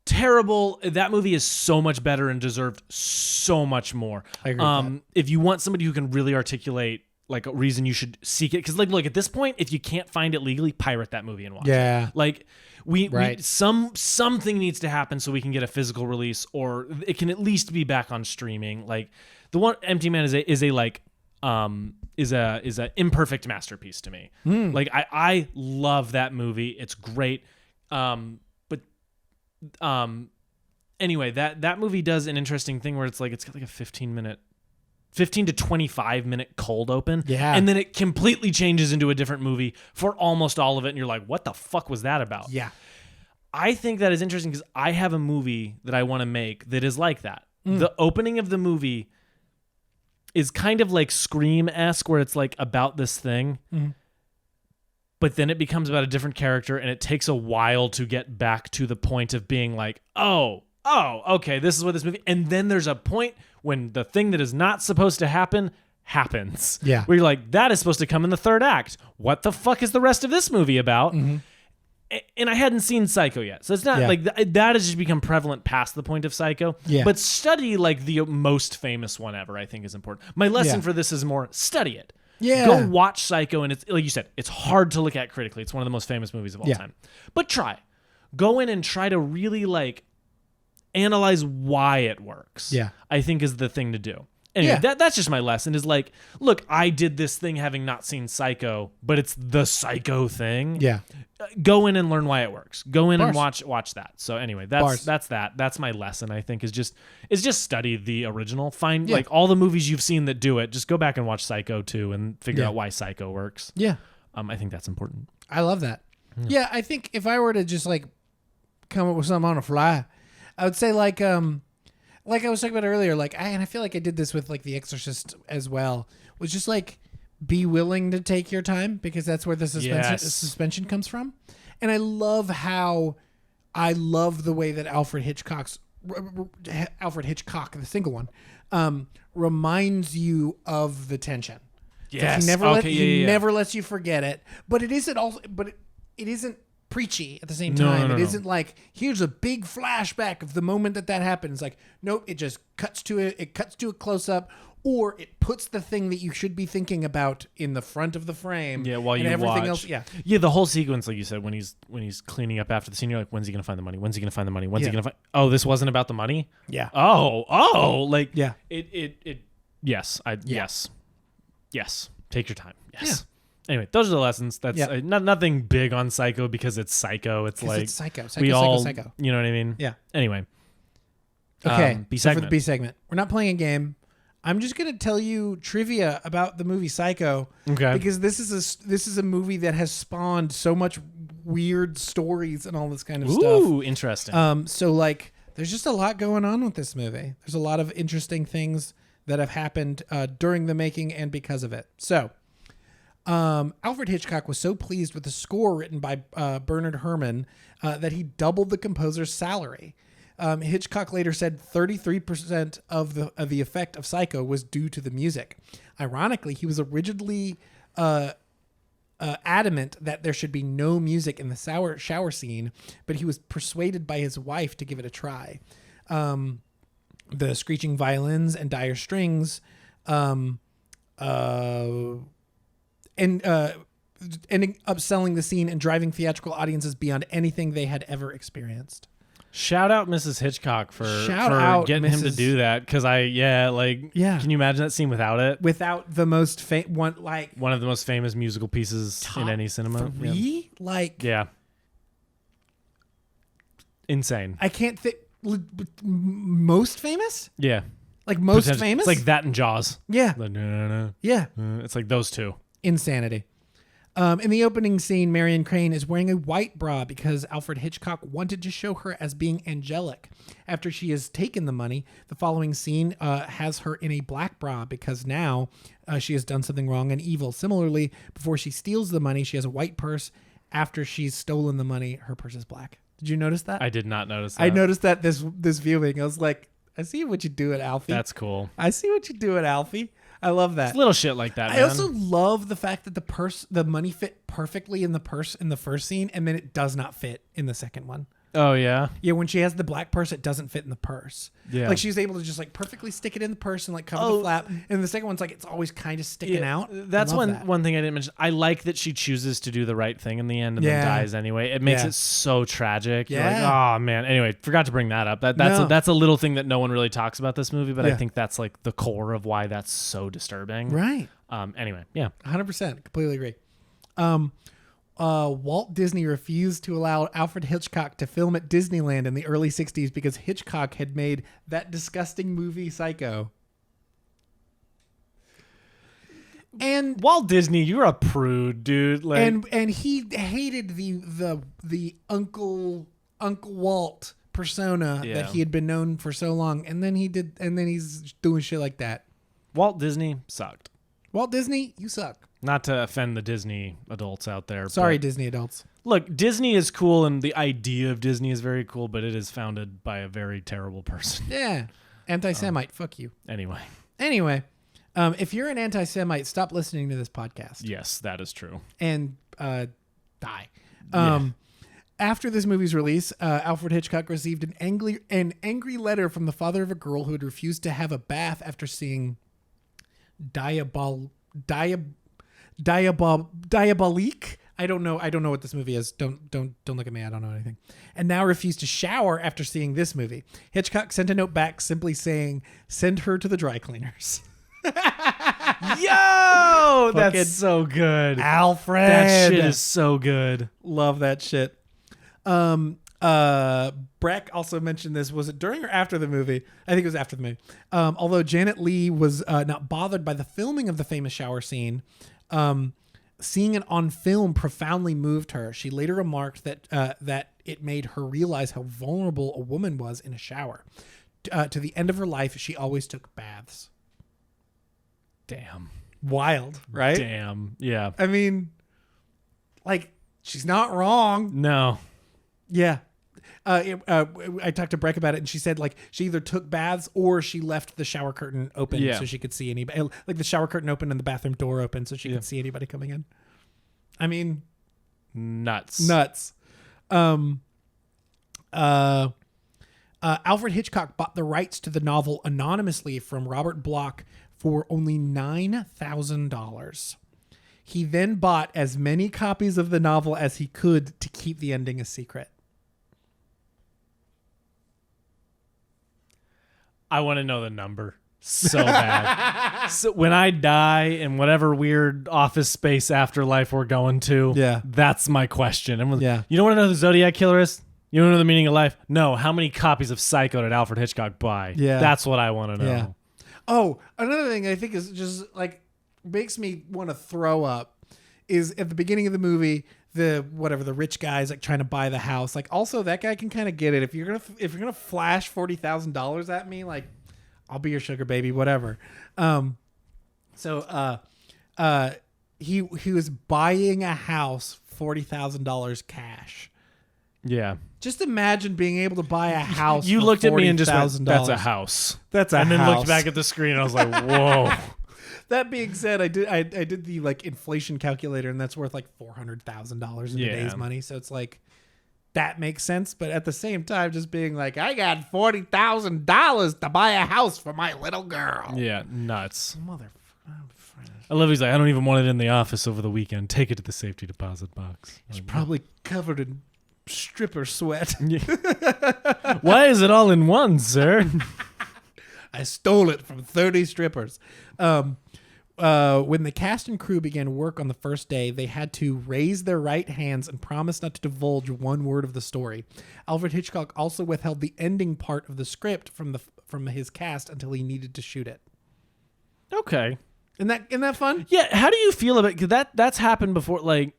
Terrible. That movie is so much better and deserved so much more. I agree with that. If you want somebody who can really articulate like a reason you should seek it, because like, look, at this point, if you can't find it legally, pirate that movie and watch it. Like we something needs to happen so we can get a physical release, or it can at least be back on streaming. Like the one Empty Man is a imperfect masterpiece to me. Like I love that movie. It's great. Anyway, that movie does an interesting thing where it's got like a 15 to 25 minute cold open. Yeah. And then it completely changes into a different movie for almost all of it. And you're like, what the fuck was that about? Yeah. I think that is interesting because I have a movie that I want to make that is like that. The opening of the movie is kind of like Scream-esque, where it's like about this thing. But then it becomes about a different character, and it takes a while to get back to the point of being like, oh, okay, this is what this movie... And then there's a point when the thing that is not supposed to happen happens. Yeah. Where you're like, that is supposed to come in the third act. What the fuck is the rest of this movie about? And I hadn't seen Psycho yet. So it's not like... That has just become prevalent past the point of Psycho. Yeah. But study like the most famous one ever, I think is important. My lesson for this is more, study it. Yeah. Go watch Psycho, and it's like you said, it's hard to look at critically. It's one of the most famous movies of all time. But try. go in and try to really like analyze why it works. Yeah. I think is the thing to do. Anyway, that's just my lesson is like, look, I did this thing having not seen Psycho, but it's the Psycho thing. Yeah. Go in and learn why it works. Go in Bars. and watch that. So anyway, that's that. That's my lesson, I think, is just study the original. Find like all the movies you've seen that do it. Just go back and watch Psycho 2 and figure out why Psycho works. Yeah. I think that's important. I love that. Yeah, I think if I were to just like come up with something on a fly, I would say like I was talking about earlier, like I feel like I did this with like The Exorcist as well, was just like be willing to take your time because that's where the suspension comes from. And I love the way that Alfred Hitchcock, the single one, reminds you of the tension. Yes. He never lets you forget it, but it isn't preachy at the same time. No. It isn't like, here's a big flashback of the moment that happens. Like, nope, it just cuts to it. It cuts to a close up, or it puts the thing that you should be thinking about in the front of the frame. Yeah, while you everything watch. else. Yeah, the whole sequence, like you said, when he's cleaning up after the scene, you're like, when's he gonna find the money? When's he gonna find the money? When's he gonna find? Oh, this wasn't about the money. Yeah. Oh, like yeah. It. Yes. Yes. Take your time. Yes. Yeah. Anyway, those are the lessons. That's nothing big on Psycho because it's Psycho. It's like it's Psycho. Psycho. You know what I mean? Yeah. Anyway. Okay. B so segment. for the B segment, we're not playing a game. I'm just gonna tell you trivia about the movie Psycho. Okay. Because this is a movie that has spawned so much weird stories and all this kind of stuff. Ooh, interesting. So like, there's just a lot going on with this movie. There's a lot of interesting things that have happened during the making and because of it. So. Alfred Hitchcock was so pleased with the score written by Bernard Herrmann that he doubled the composer's salary. Hitchcock later said 33% of the effect of Psycho was due to the music. Ironically, he was originally adamant that there should be no music in the shower scene, but he was persuaded by his wife to give it a try. The screeching violins and dire strings ending up selling the scene and driving theatrical audiences beyond anything they had ever experienced. Shout out Mrs. Hitchcock for getting him to do that. Because can you imagine that scene without it? Without the most one of the most famous musical pieces in any cinema. Three? Yeah. Insane. I can't think. Most famous? Yeah. Like most famous? It's like that in Jaws. Yeah. No. Yeah. It's like those two. Insanity. In the opening scene, Marion Crane is wearing a white bra because Alfred Hitchcock wanted to show her as being angelic. After she has taken the money, the following scene has her in a black bra because now she has done something wrong and evil. Similarly, before she steals the money, she has a white purse. After she's stolen the money, her purse is black. Did you notice that? I did not notice that. I noticed that this viewing. I was like, I see what you do at Alfie. That's cool. I see what you do at Alfie. I love that. It's little shit like that, man. I also love the fact that the money fit perfectly in the purse in the first scene, and then it does not fit in the second one. Oh, yeah? Yeah, when she has the black purse, it doesn't fit in the purse. Yeah. Like, she's able to just, like, perfectly stick it in the purse and, like, cover the flap. And the second one's, like, it's always kind of sticking out. That's one thing I didn't mention. I like that she chooses to do the right thing in the end and then dies anyway. It makes it so tragic. You're like, oh, man. Anyway, forgot to bring that up. That's a little thing that no one really talks about this movie, but I think that's, like, the core of why that's so disturbing. Right. Anyway, yeah. 100%. Completely agree. Walt Disney refused to allow Alfred Hitchcock to film at Disneyland in the early 60s because Hitchcock had made that disgusting movie Psycho. And Walt Disney, you're a prude, dude. Like, and he hated the Uncle Walt persona that he had been known for so long, and then he's doing shit like that. Walt Disney sucked. Walt Disney, you suck. Not to offend the Disney adults out there. Sorry, Disney adults. Look, Disney is cool, and the idea of Disney is very cool, but it is founded by a very terrible person. Yeah. Anti-Semite. Fuck you. Anyway, if you're an anti-Semite, stop listening to this podcast. Yes, that is true. And die. After this movie's release, Alfred Hitchcock received an angry letter from the father of a girl who had refused to have a bath after seeing Diabolique. I don't know what this movie is. Don't look at me. I don't know anything. And now refused to shower after seeing this movie. Hitchcock sent a note back simply saying, "Send her to the dry cleaners." Yo, that's so good. Alfred. That shit is so good. Love that shit. Breck also mentioned this. Was it during or after the movie? I think it was after the movie. Although Janet Leigh was not bothered by the filming of the famous shower scene, seeing it on film profoundly moved her. She later remarked that it made her realize how vulnerable a woman was in a shower. To the end of her life, she always took baths. Damn. Wild, right? Damn. Yeah. I mean, like, she's not wrong. No. Yeah. I talked to Breck about it, and she said, like, she either took baths or she left the shower curtain open so she could see anybody. Like, the shower curtain open and the bathroom door open so she could see anybody coming in. I mean, nuts. Alfred Hitchcock bought the rights to the novel anonymously from Robert Bloch for only $9,000. He then bought as many copies of the novel as he could to keep the ending a secret. I want to know the number so bad. So when I die in whatever weird office space afterlife we're going to, that's my question. You don't want to know who the Zodiac Killer is? You don't know the meaning of life? No. How many copies of Psycho did Alfred Hitchcock buy? Yeah. That's what I want to know. Yeah. Oh, another thing I think is just like makes me want to throw up is at the beginning of the movie, the rich guy's like trying to buy the house. Like, also that guy can kind of get it. If you're gonna flash $40,000 at me, like, I'll be your sugar baby, whatever. He was buying a house $40,000 cash. Yeah. Just imagine being able to buy a house. You looked at me and just went, "That's a house. That's a house." And then looked back at the screen and I was like, "Whoa." That being said, I did the like inflation calculator, and that's worth like $400,000 in today's money. So it's like that makes sense, but at the same time, just being like, I got $40,000 to buy a house for my little girl. Yeah, nuts. Motherfucker. I love he's like, I don't even want it in the office over the weekend. Take it to the safety deposit box. It's probably covered in stripper sweat. Why is it all in one, sir? I stole it from 30 strippers. When the cast and crew began work on the first day, they had to raise their right hands and promise not to divulge one word of the story. Alfred Hitchcock also withheld the ending part of the script from his cast until he needed to shoot it. Okay. Isn't that fun? Yeah. How do you feel about it? 'Cause that's happened before. Like,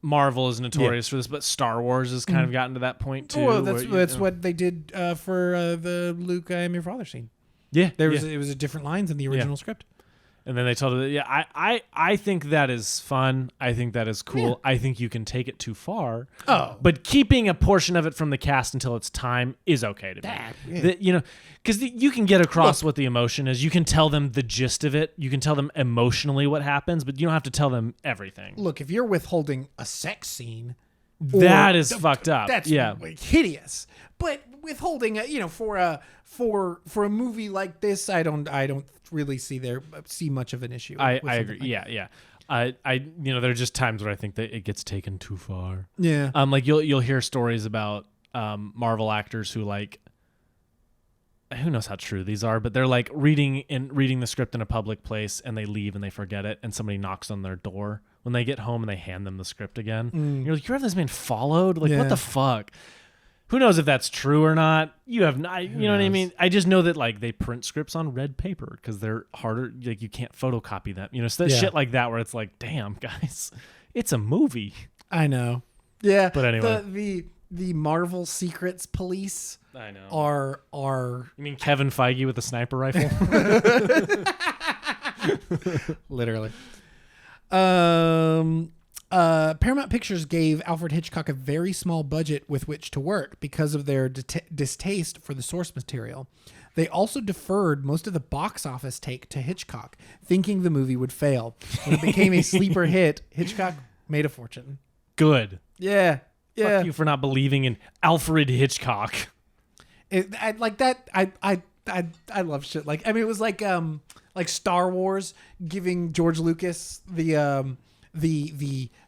Marvel is notorious for this, but Star Wars has kind of gotten to that point too. Well, that's what they did for the Luke, I am your father scene. Yeah, it was a different lines in the original script. And then they told her, I think that is fun. I think that is cool. Yeah. I think you can take it too far. Oh. But keeping a portion of it from the cast until it's time is okay to me. Yeah. Because you can get across what the emotion is. You can tell them the gist of it. You can tell them emotionally what happens, but you don't have to tell them everything. Look, if you're withholding a sex scene, that is fucked up. That's hideous. But withholding, for a movie like this, I don't really see much of an issue. I agree. Yeah. I there are just times where I think that it gets taken too far. Yeah. Like you'll hear stories about Marvel actors who, like, who knows how true these are, but they're like reading the script in a public place and they leave and they forget it and somebody knocks on their door when they get home and they hand them the script again. You're like, you have this man followed? Like, what the fuck? Who knows if that's true or not? You have not, you know what I mean? I just know that, like, they print scripts on red paper because they're harder. Like, you can't photocopy them. So shit like that where it's like, damn, guys, it's a movie. I know. Yeah. But anyway. The Marvel Secrets Police I know. are You mean Kevin Feige with a sniper rifle? Literally. Paramount Pictures gave Alfred Hitchcock a very small budget with which to work because of their distaste for the source material. They also deferred most of the box office take to Hitchcock, thinking the movie would fail. When it became a sleeper hit, Hitchcock made a fortune. Good. Yeah. Fuck you for not believing in Alfred Hitchcock. I love shit. Like, I mean, it was like Star Wars giving George Lucas the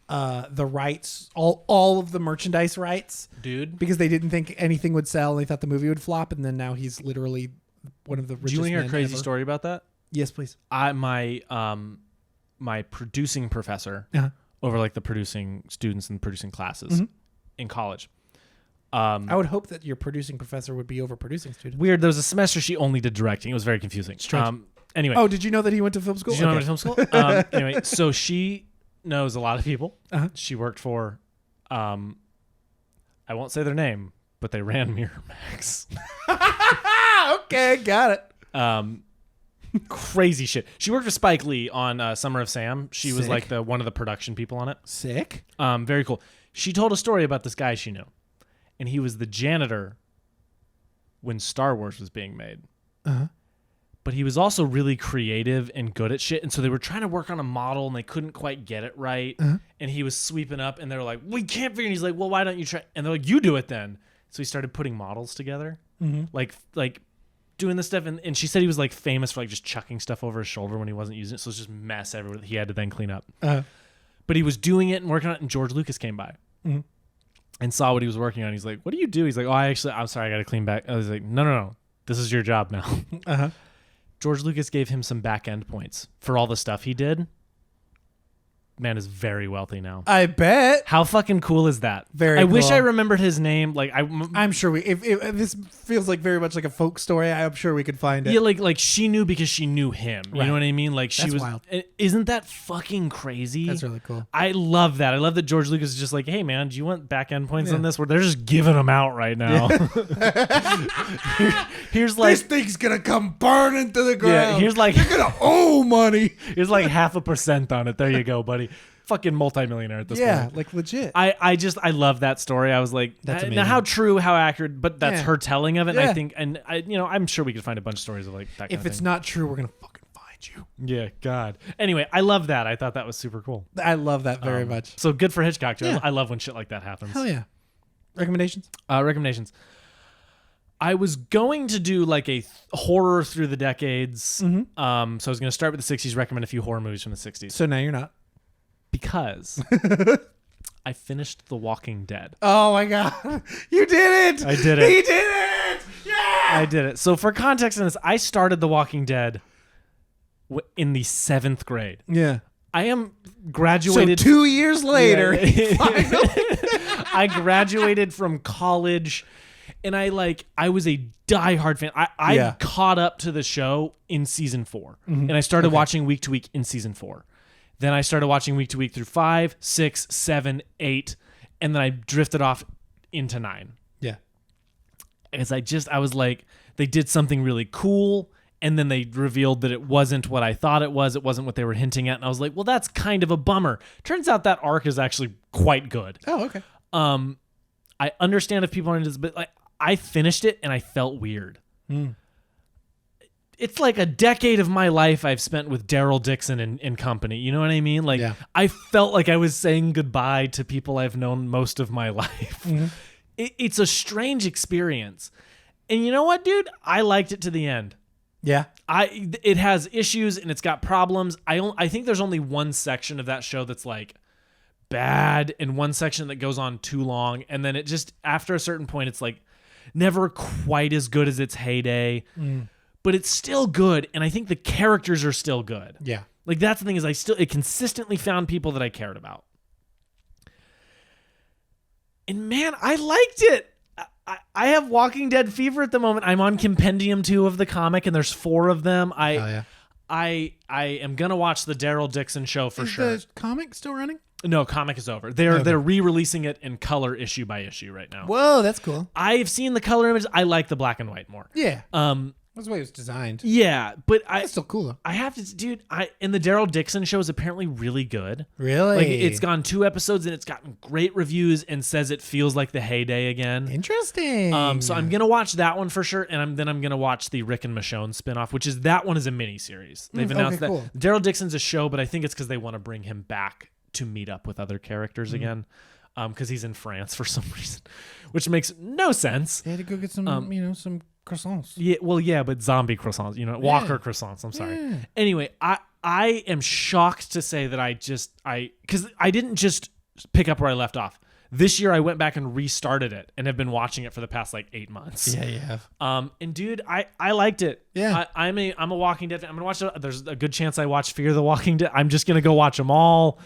the rights, all of the merchandise rights, Dude. because they didn't think anything would sell. And they thought the movie would flop, and then now he's literally one of the richest. Do you want to hear a men crazy ever. story about that? Yes, please. My producing professor Uh-huh. over like the producing students and producing classes in college. I would hope that your producing professor would be overproducing students. Weird. There was a semester she only did directing. It was very confusing. Strange. Anyway. Oh, did you know that he went to film school? Did you know I went to film school? Anyway, so she knows a lot of people. Uh-huh. She worked for, I won't say their name, but they ran Miramax. Okay, got it. Crazy shit. She worked for Spike Lee on Summer of Sam. She was Sick. like one of the production people on it. Sick. Very cool. She told a story about this guy she knew, and he was the janitor when Star Wars was being made. Uh-huh. But he was also really creative and good at shit. And so they were trying to work on a model and they couldn't quite get it right. Uh-huh. And he was sweeping up and they were like, we can't figure it. And he's like, well, why don't you try? And they're like, you do it then. So he started putting models together, like doing this stuff. And she said he was like famous for like just chucking stuff over his shoulder when he wasn't using it. So it was just mess everywhere that he had to then clean up. Uh-huh. But he was doing it and working on it. And George Lucas came by and saw what he was working on. He's like, what do you do? He's like, I'm sorry, I got to clean back. I was like, no. This is your job now. Uh-huh. George Lucas gave him some back end points for all the stuff he did. Man is very wealthy now. I bet. How fucking cool is that? Very I wish cool. I remembered his name. Like I'm sure if this feels like very much like a folk story, I'm sure we could find it. yeah, like she knew because she knew him. You Right. know what I mean? Like she That's was. wild. Isn't that fucking crazy? That's really cool. I love that. I love that George Lucas is just like, hey man, do you want back end points Yeah. on this? Where they're just giving them out right now. Here's like This thing's gonna come burning to the ground. yeah. Here's like you're gonna owe money. here's like 0.5% on it. There you go, buddy. Fucking multimillionaire at this Yeah, point. like legit. I love that story. I was like, That's now amazing. how true, how accurate, but that's Yeah. her telling of it. And Yeah. I think, and I'm sure we could find a bunch of stories of like that. If kind it's of not true, we're gonna fucking find you. thing. Yeah, God. Anyway, I love that. I thought that was super cool. I love that very much. So good for Hitchcock too. Yeah. I love when shit like that happens. Hell yeah. Recommendations? Recommendations. I was going to do like a horror through the decades. So I was going to start with the 60s, recommend a few horror movies from the 60s. So now you're not. Because I finished The Walking Dead. Oh my god, you did it! I did it. He did it! Yeah! I did it. So for context in this, I started The Walking Dead in the 7th grade. Yeah. I am So graduated. 2 years later, Yeah. finally. I graduated from college, and I was a diehard fan. I Yeah. caught up to the show in season 4, and I started watching week to week in season 4. Then I started watching week to week through 5, 6, 7, 8, and then I drifted off into 9. Yeah. As I was like, they did something really cool, and then they revealed that it wasn't what I thought it was. It wasn't what they were hinting at, and I was like, well, that's kind of a bummer. Turns out that arc is actually quite good. Oh, okay. I understand if people aren't into this, but like, I finished it and I felt weird. It's like a decade of my life I've spent with Daryl Dixon and company. You know what I mean? Like, Yeah. I felt like I was saying goodbye to people I've known most of my life. It's a strange experience. And you know what, dude? I liked it to the end. Yeah. It has issues and it's got problems. I think there's only one section of that show that's like bad and one section that goes on too long. And then it just, after a certain point, it's like never quite as good as its heyday. But it's still good, and I think the characters are still good. Yeah. Like, that's the thing, is it consistently found people that I cared about. And man, I liked it. I have Walking Dead fever at the moment. I'm on Compendium 2 of the comic, and there's 4 of them. Oh yeah. I am gonna watch the Daryl Dixon show for sure. The comic still running? No, comic is over. They're re-releasing it in color issue by issue right now. Whoa, that's cool. I've seen the color images. I like the black and white more. Yeah. That's the way it was designed. Yeah, but It's still cool though. I have to, dude. And the Daryl Dixon show is apparently really good. Really? Like, it's gone 2 episodes and it's gotten great reviews and says it feels like the heyday again. Interesting. So I'm gonna watch that one for sure, and I'm gonna watch the Rick and Michonne spinoff, which is that one is a miniseries. They've announced that cool. Daryl Dixon's a show, but I think it's because they want to bring him back to meet up with other characters again, because he's in France for some reason, which makes no sense. They had to go get some, some croissants. Yeah, well, yeah, but zombie croissants, Walker croissants. I'm sorry. Yeah. Anyway, I am shocked to say that because I didn't just pick up where I left off. This year I went back and restarted it and have been watching it for the past like 8 months. Yeah, you have. And dude, I liked it. Yeah. I'm a Walking Dead fan. I'm gonna watch it. There's a good chance I watch Fear the Walking Dead. I'm just gonna go watch them all.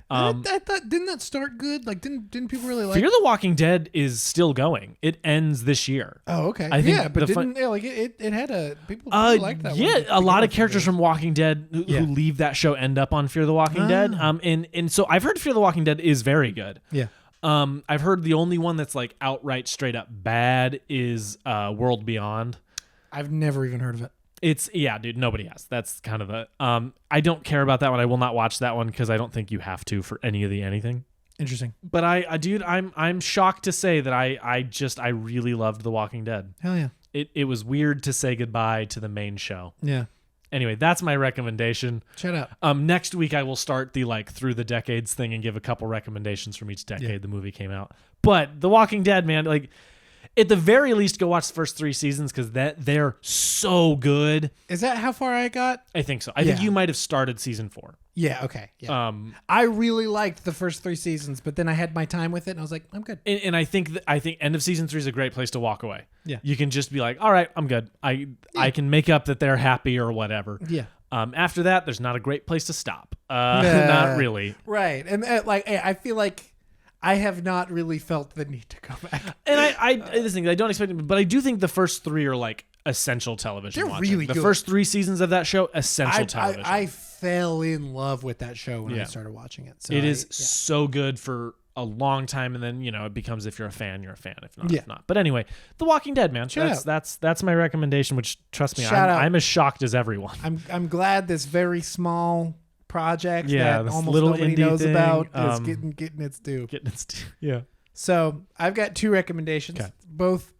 I thought, didn't that start good? Like, didn't people really like Fear the Walking Dead is still going. It ends this year. Oh, okay. I think yeah, but it had a people liked that. Yeah, one a lot of characters from Walking Dead who leave that show end up on Fear the Walking Dead. And so I've heard Fear the Walking Dead is very good. Yeah. I've heard the only one that's like outright straight up bad is World Beyond. I've never even heard of it. Dude, nobody has. That's kind of the I don't care about that one. I will not watch that one because I don't think you have to for any of the anything. Interesting. But I'm shocked to say that I really loved The Walking Dead. Hell yeah. It was weird to say goodbye to the main show. Yeah. Anyway, that's my recommendation. Shut up. Next week I will start the like through the decades thing and give a couple recommendations from each decade the movie came out. But The Walking Dead, man, like at the very least go watch the first 3 seasons because they're so good. Is that how far I got? I think so. I think you might have started season 4. Yeah, okay. Yeah. I really liked the first 3 seasons, but then I had my time with it and I was like, I'm good. And I think end of season 3 is a great place to walk away. Yeah. You can just be like, all right, I'm good. I can make up that they're happy or whatever. Yeah. After that, there's not a great place to stop. Not really. Right. And I feel like I have not really felt the need to go back. And I don't expect it, but I do think the first 3 are like essential television. They're watching. really the good. first 3 seasons of that show, essential television. I fell in love with that show when I started watching it. So it is so good for a long time, and then it becomes if you're a fan, you're a fan. If not, if not. But anyway, The Walking Dead, man. That's my recommendation. Which trust me, I'm as shocked as everyone. I'm glad this very small project that almost little nobody indie knows thing, about is getting its due. Yeah. So I've got 2 recommendations, okay. Both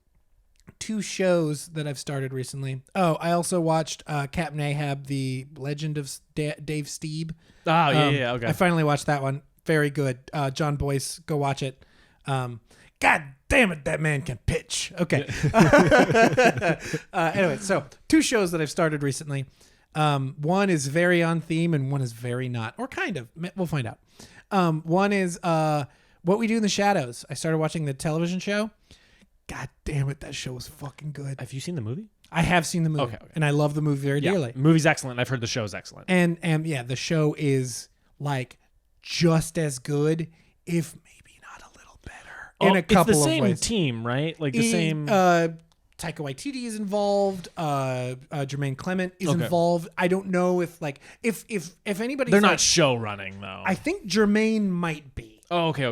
2 shows that I've started recently. Oh, I also watched Captain Ahab, The Legend of Dave Steeb. Oh, yeah, okay. I finally watched that one. Very good. John Boyce, go watch it. God damn it, that man can pitch. Okay. Anyway, so 2 shows that I've started recently. One is very on theme and one is very not, or kind of. We'll find out. One is What We Do in the Shadows. I started watching the television show. God damn it, that show was fucking good. Have you seen the movie? I have seen the movie, okay. And I love the movie very dearly. The movie's excellent. I've heard the show's excellent. And the show is like just as good, if maybe not a little better, in a couple of ways. It's the same team, right? Like the same. Taika Waititi is involved. Jermaine Clement is involved. I don't know if anybody. They're not show running though. I think Jermaine might be. Oh, okay.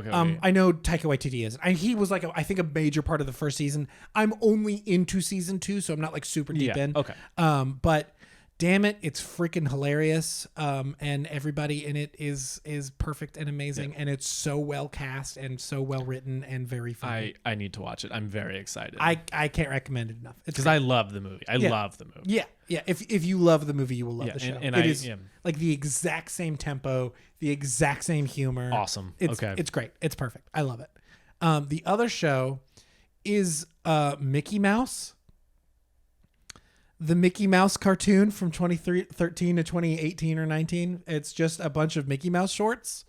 I know Taika Waititi is. He was like I think a major part of the first season. I'm only into season 2, so I'm not like super deep in. Okay. But damn it, it's freaking hilarious. And everybody in it is perfect and amazing, and it's so well cast and so well written and very funny. I need to watch it. I'm very excited. I can't recommend it enough. Because I love the movie. I love the movie. Yeah. If you love the movie, you will love the show. And it is like the exact same tempo, the exact same humor. Awesome. It's great. It's perfect. I love it. The other show is Mickey Mouse. The Mickey Mouse cartoon from 2013 to 2018 or 19. It's just a bunch of Mickey Mouse shorts.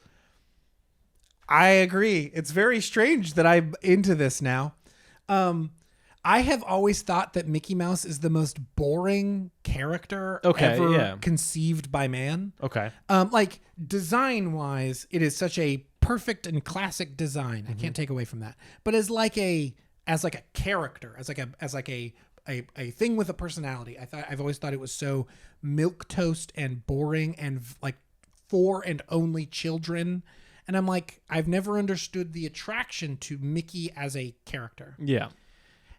I agree. It's very strange that I'm into this now. I have always thought that Mickey Mouse is the most boring character ever conceived by man. Okay. Like design-wise, it is such a perfect and classic design. Mm-hmm. I can't take away from that. But as a character, as a thing with a personality, I've always thought it was so milquetoast and boring and like for and only children. And I'm like, I've never understood the attraction to Mickey as a character. Yeah.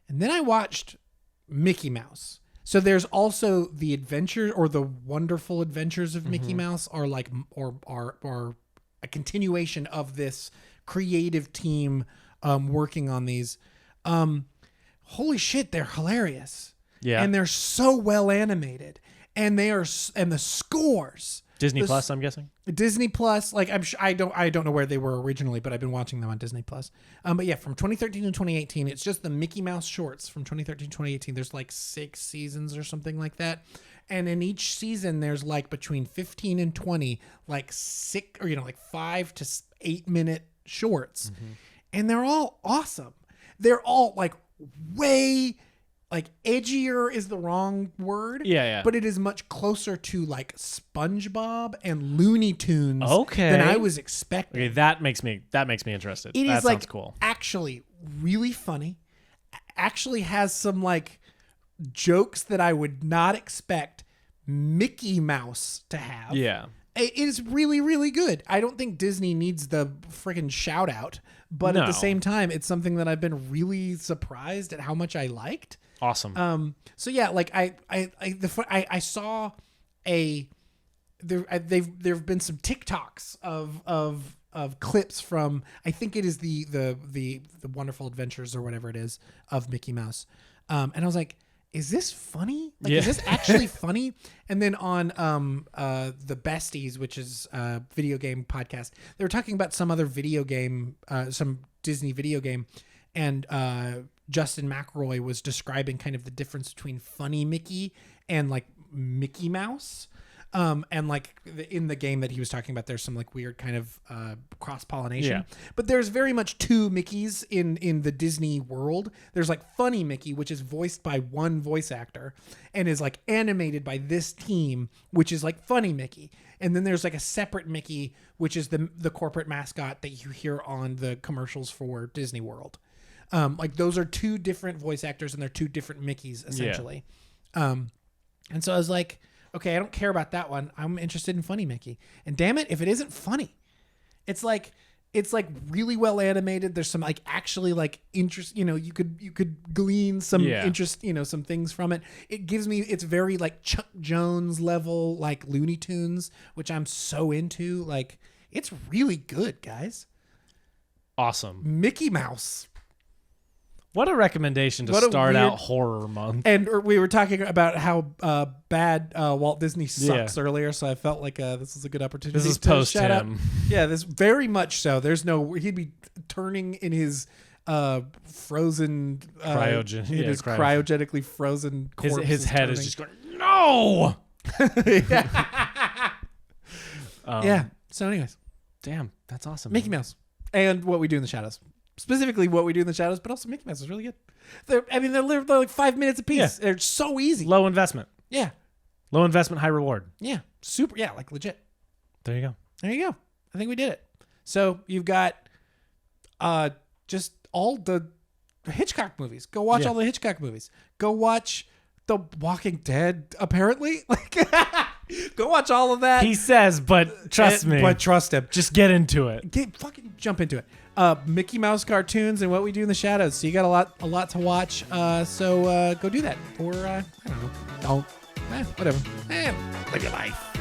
And then I watched Mickey Mouse. So there's also the adventure or the wonderful adventures of Mickey Mouse are like, or a continuation of this creative team working on these. Holy shit, they're hilarious. Yeah. And they're so well animated. And the scores. Disney Plus, I'm guessing. Disney Plus, like I don't know where they were originally, but I've been watching them on Disney Plus. But yeah, from 2013 to 2018, it's just the Mickey Mouse shorts from 2013 to 2018. There's like 6 seasons or something like that. And in each season, there's like between 15 and 20, like 5 to 8 minute shorts, and they're all awesome. They're all like way like edgier is the wrong word. Yeah. But it is much closer to like SpongeBob and Looney Tunes Okay. than I was expecting. Okay, that makes me interested. It That is sounds like cool. actually really funny. Actually has some like jokes that I would not expect Mickey Mouse to have. Yeah. It is really, really good. I don't think Disney needs the freaking shout out, but at No. the same time, it's something that I've been really surprised at how much I liked. Awesome. So yeah, like I saw there've been some TikToks of clips from, I think it is the Wonderful Adventures or whatever it is of Mickey Mouse. And I was like, is this funny? Like, Yeah. is this actually funny? And then on the Besties, which is a video game podcast, they were talking about some other video game, some Disney video game, and Justin McElroy was describing kind of the difference between funny Mickey and like Mickey Mouse. And like in the game that he was talking about, there's some like weird kind of cross pollination. Yeah. But there's very much two Mickeys in the Disney world. There's like funny Mickey, which is voiced by one voice actor and is like animated by this team, which is like funny Mickey. And then there's like a separate Mickey, which is the corporate mascot that you hear on the commercials for Disney World. Like those are two different voice actors and they're two different Mickeys essentially. And so I was like, okay, I don't care about that one. I'm interested in funny Mickey. And damn it, if it isn't funny, it's like really well animated. There's some like actually like interest, you could glean some interest, some things from it. It's very like Chuck Jones level, like Looney Tunes, which I'm so into. Like it's really good, guys. Awesome. Mickey Mouse. What a recommendation to start out horror month. And we were talking about how bad Walt Disney sucks earlier, so I felt like this is a good opportunity. This is to post shout him. Out. Yeah, this very much so. He'd be turning in his frozen cryogenically frozen corpse. His head is just going, no. Yeah. So, anyways, damn, that's awesome. Mickey Mouse and What We Do in the Shadows. Specifically, What We Do in the Shadows, but also Mickey Mouse is really good. They're like 5 minutes apiece. Yeah. They're so easy. Low investment. Yeah. Low investment, high reward. Yeah. Super. Yeah, like legit. There you go. There you go. I think we did it. So you've got just all the Hitchcock movies. Go watch all the Hitchcock movies. Go watch The Walking Dead, apparently. Like, go watch all of that. He says, but trust me. But trust him. Just get into it. Fucking jump into it. Mickey Mouse cartoons and What We Do in the Shadows. So you got a lot to watch. So go do that. Or I don't know. Don't. Whatever. Live your life.